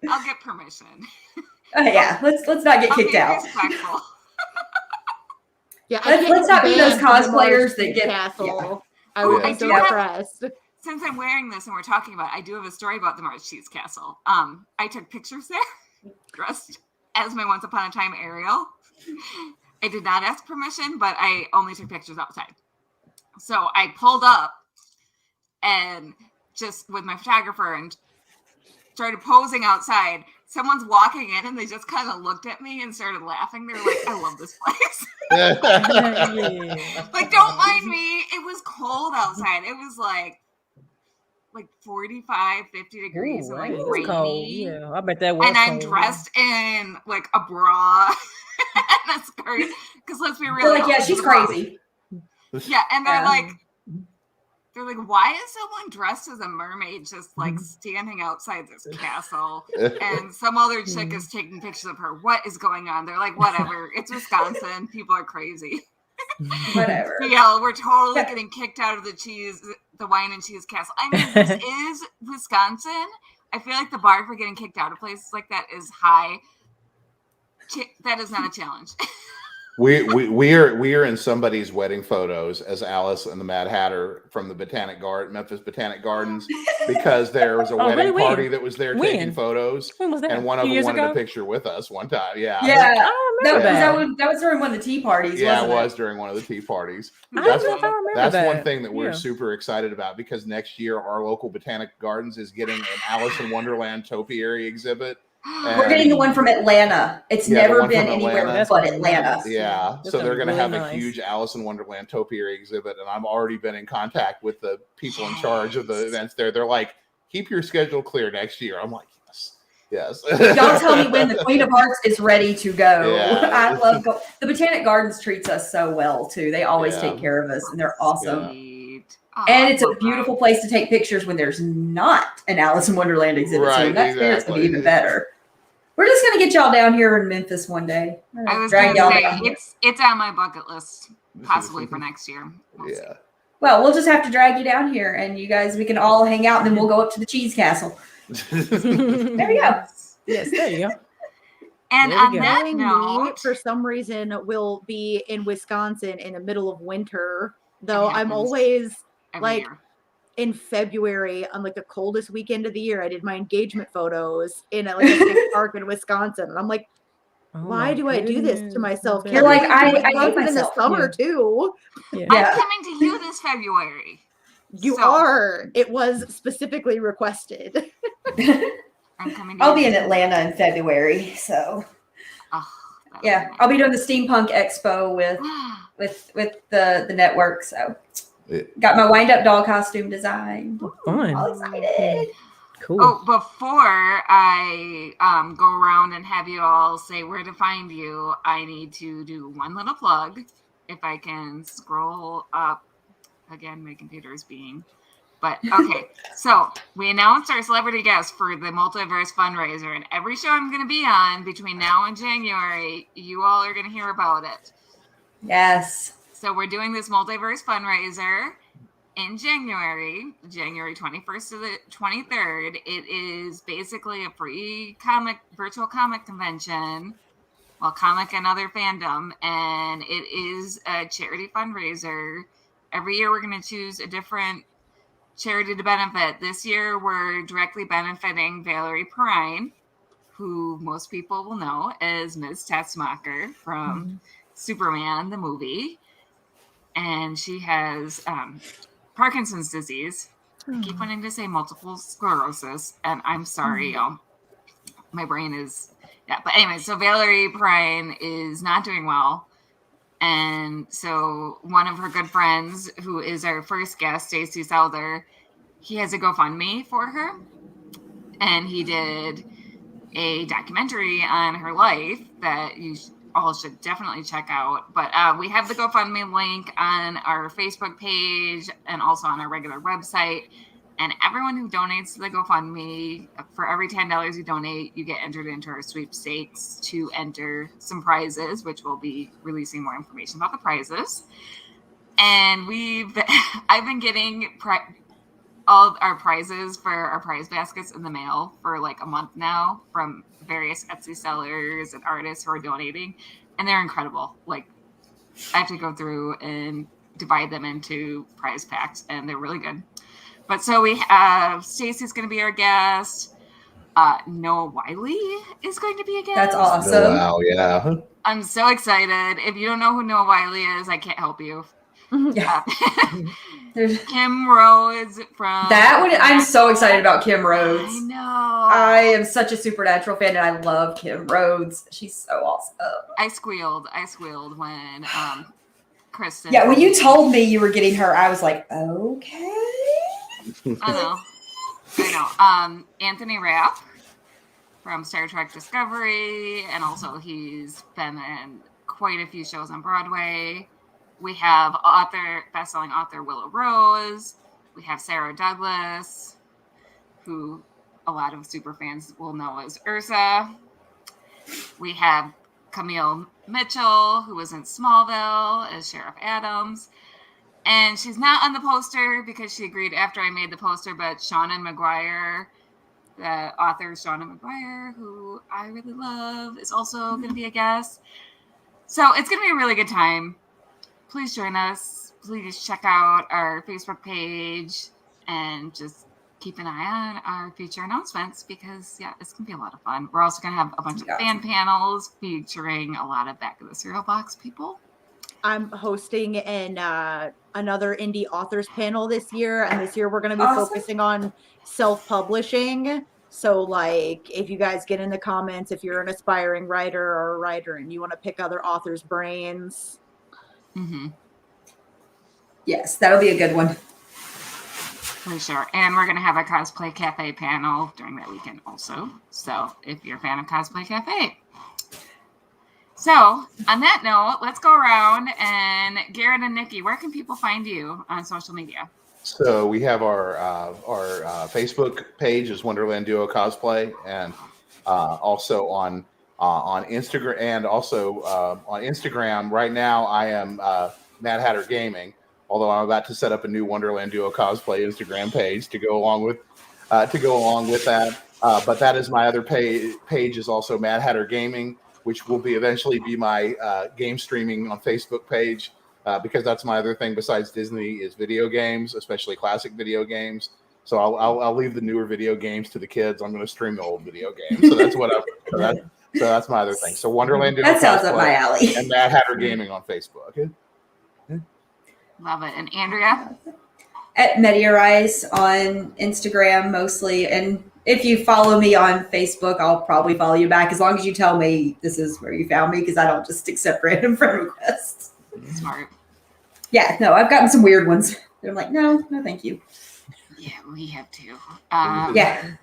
I'll get permission. Yeah, let's not get kicked out. Respectful. Yeah, let's not be those cosplayers that get castle. Yeah. I would be so impressed. Since I'm wearing this and we're talking about it, I do have a story about the Mars Cheese Castle. I took pictures there, dressed as my Once Upon a Time Ariel. I did not ask permission, but I only took pictures outside. So I pulled up and just with my photographer and started posing outside. Someone's walking in and they just kind of looked at me and started laughing. They were like, "I love this place." Like, don't mind me. It was cold outside. It was like 45, 50 degrees. Ooh, and rainy. Cold. Yeah, I bet that was. And I'm dressed in like a bra and a skirt. Because let's be real. They're like, yeah, she's crazy. Yeah, and they're like, why is someone dressed as a mermaid just like standing outside this castle? And some other chick is taking pictures of her. What is going on? They're like, whatever. It's Wisconsin. People are crazy. Whatever. Yeah, we're totally getting kicked out of the wine and cheese castle. I mean, this is Wisconsin. I feel like the bar for getting kicked out of places like that is high. That is not a challenge. We are in somebody's wedding photos as Alice and the Mad Hatter from the Memphis Botanic Gardens, because there was a wedding party that was there taking photos. When was that? And one of them wanted a picture with us one time. Yeah. Yeah. That was during one of the tea parties. Yeah, wasn't it was during one of the tea parties. I don't know if I remember that's that. one thing that we're super excited about, because next year our local Botanic Gardens is getting an Alice in Wonderland Topiary exhibit. We're getting the one from Atlanta. It's never been anywhere but Atlanta. Yeah, so they're going to have nice. a huge Alice in Wonderland Topiary exhibit, and I've already been in contact with the people in charge of the events there. They're like, "Keep your schedule clear next year." I'm like, yes. Y'all tell me when the Queen of Hearts is ready to go. Yeah. I love the Botanic Gardens treats us so well too. They always take care of us, and they're awesome. Yeah. And it's a beautiful place to take pictures when there's not an Alice in Wonderland exhibit. Right, so that's going to be even better. We're just going to get y'all down here in Memphis one day. I was going to say, it's on my bucket list, possibly for next year. We'll see. Well, we'll just have to drag you down here, and you guys, we can all hang out, and then we'll go up to the Cheese Castle. There we go. Yes, there you go. And on that note, for some reason, will be in Wisconsin in the middle of winter. Though I'm always like in February on like the coldest weekend of the year. I did my engagement photos in a state park in Wisconsin, and I'm like, why do I do this to myself? You're like, I hate in the summer too. Yeah. I'm coming to you this February. You are. It was specifically requested. I'm coming. I'll be in Atlanta in February, so yeah, I'll be doing the Steampunk Expo with the network. So got my wind up doll costume designed. Fun. All excited. Cool. Oh, before I go around and have you all say where to find you, I need to do one little plug. If I can scroll up again, my computer is being. But okay, so we announced our celebrity guest for the Multiverse fundraiser, and every show I'm going to be on between now and January, you all are going to hear about it. Yes. So we're doing this Multiverse fundraiser in January 21st to the 23rd. It is basically a free virtual comic convention well, comic and other fandom, and it is a charity fundraiser. Every year we're going to choose a different charity to benefit. This year we're directly benefiting Valerie Perrine, who most people will know as Ms. Teschmacher from Superman, the movie. And she has Parkinson's disease. I keep wanting to say multiple sclerosis, and I'm sorry, y'all. My brain is, but anyway, so Valerie Perrine is not doing well. And so one of her good friends, who is our first guest, Stacey Selder, he has a GoFundMe for her. And he did a documentary on her life that you all should definitely check out. But we have the GoFundMe link on our Facebook page and also on our regular website. And everyone who donates to the GoFundMe, for every $10 you donate, you get entered into our sweepstakes to enter some prizes, which we'll be releasing more information about the prizes. And I've been getting all our prizes for our prize baskets in the mail for like a month now from various Etsy sellers and artists who are donating. And they're incredible. Like, I have to go through and divide them into prize packs, and they're really good. But so we have Stacey's going to be our guest. Noah Wiley is going to be a guest. That's awesome. Wow, yeah. I'm so excited. If you don't know who Noah Wiley is, I can't help you. Yeah. Kim Rhodes from that one. I'm so excited about Kim Rhodes. I know. I am such a Supernatural fan, and I love Kim Rhodes. She's so awesome. I squealed when Kristen. Yeah, when you told me you were getting her, I was like, okay. I know. Anthony Rapp from Star Trek Discovery, and also he's been in quite a few shows on Broadway. We have best-selling author Willow Rose. We have Sarah Douglas, who a lot of super fans will know as Ursa. We have Camille Mitchell, who was in Smallville as Sheriff Adams. And she's not on the poster because she agreed after I made the poster, but Shauna McGuire, the author Shauna McGuire, who I really love, is also going to be a guest. So it's going to be a really good time. Please join us. Please check out our Facebook page and just keep an eye on our future announcements because, it's going to be a lot of fun. We're also going to have a bunch of fan panels featuring a lot of Back of the Cereal Box people. I'm hosting another indie authors panel this year, and this year we're going to be focusing on self-publishing. So, like, if you guys get in the comments, if you're an aspiring writer or a writer and you want to pick other authors' brains. Mm-hmm. Yes, that'll be a good one. For sure. And we're going to have a Cosplay Cafe panel during that weekend also. So, if you're a fan of Cosplay Cafe. So, on that note, let's go around and Garrett and Nikki, where can people find you on social media? So we have our Facebook page is Wonderland Duo Cosplay, and also on Instagram, and also on Instagram right now I am Mad Hatter Gaming. Although I'm about to set up a new Wonderland Duo Cosplay Instagram page to go along with that. But that is my other page is also Mad Hatter Gaming, which will eventually be my game streaming on Facebook page, because that's my other thing besides Disney is video games, especially classic video games. So I'll leave the newer video games to the kids. I'm going to stream the old video games. So that's what that's my other thing. So Wonderland Duo that sounds Cosplay up my alley. And Mad Hatter Gaming on Facebook. Okay? Love it. And Andrea? At Mediarize on Instagram mostly, and if you follow me on Facebook, I'll probably follow you back as long as you tell me this is where you found me, because I don't just accept random friend requests. Smart. Yeah, no, I've gotten some weird ones. They're like, no, thank you. Yeah, we have to. Yeah.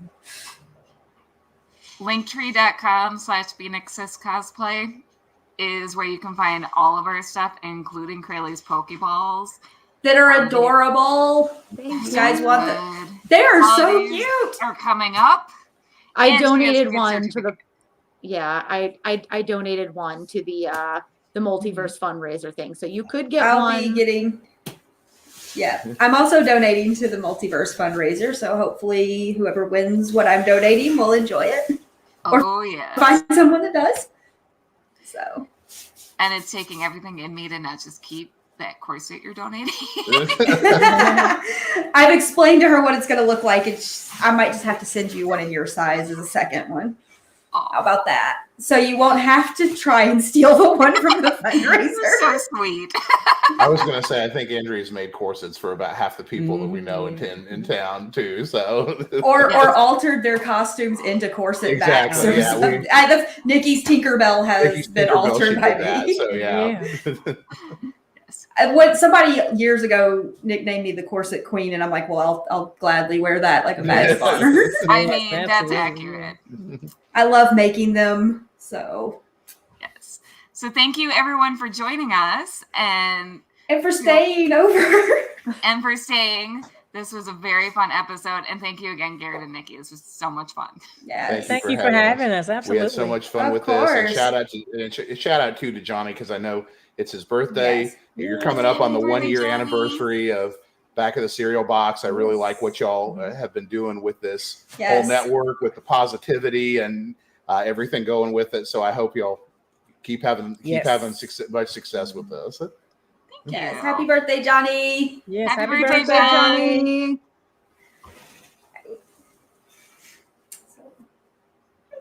Linktree.com/BeNexusCosplay is where you can find all of our stuff, including Crayley's Pokeballs. That are adorable. You guys want them? They are so cute. Are coming up. I donated one to the. Yeah, I donated one to the multiverse fundraiser thing, so you could get one. I'll be getting. Yeah, I'm also donating to the multiverse fundraiser, so hopefully whoever wins what I'm donating will enjoy it. Oh yeah. Find someone that does. So, and it's taking everything in me to not just keep that corset you're donating. I've explained to her what it's going to look like. I might just have to send you one in your size as a second one. How about that? So you won't have to try and steal the one from the fundraiser. So sweet. I was going to say, I think Andrea's made corsets for about half the people that we know in town too. So, or altered their costumes into corset backs. Exactly. Nikki's Tinkerbell has been altered by me. So yeah. What somebody years ago nicknamed me the corset queen, and I'm like, well, I'll gladly wear that like a badge of honor. I mean, that's accurate. I love making them. So yes. So thank you everyone for joining us and for staying over. And for staying. This was a very fun episode, and thank you again, Garrett and Nikki. This was so much fun. Yeah, thank you for having us. Absolutely, we had so much fun with this. And shout out to Johnny, because I know it's his birthday. Yes. You're coming up on the 1 year anniversary of Back of the Cereal Box. I really like what y'all have been doing with this whole network, with the positivity and everything going with it. So I hope y'all keep having much success with this. Yes. Happy birthday, Johnny. Yes. Happy birthday, Johnny.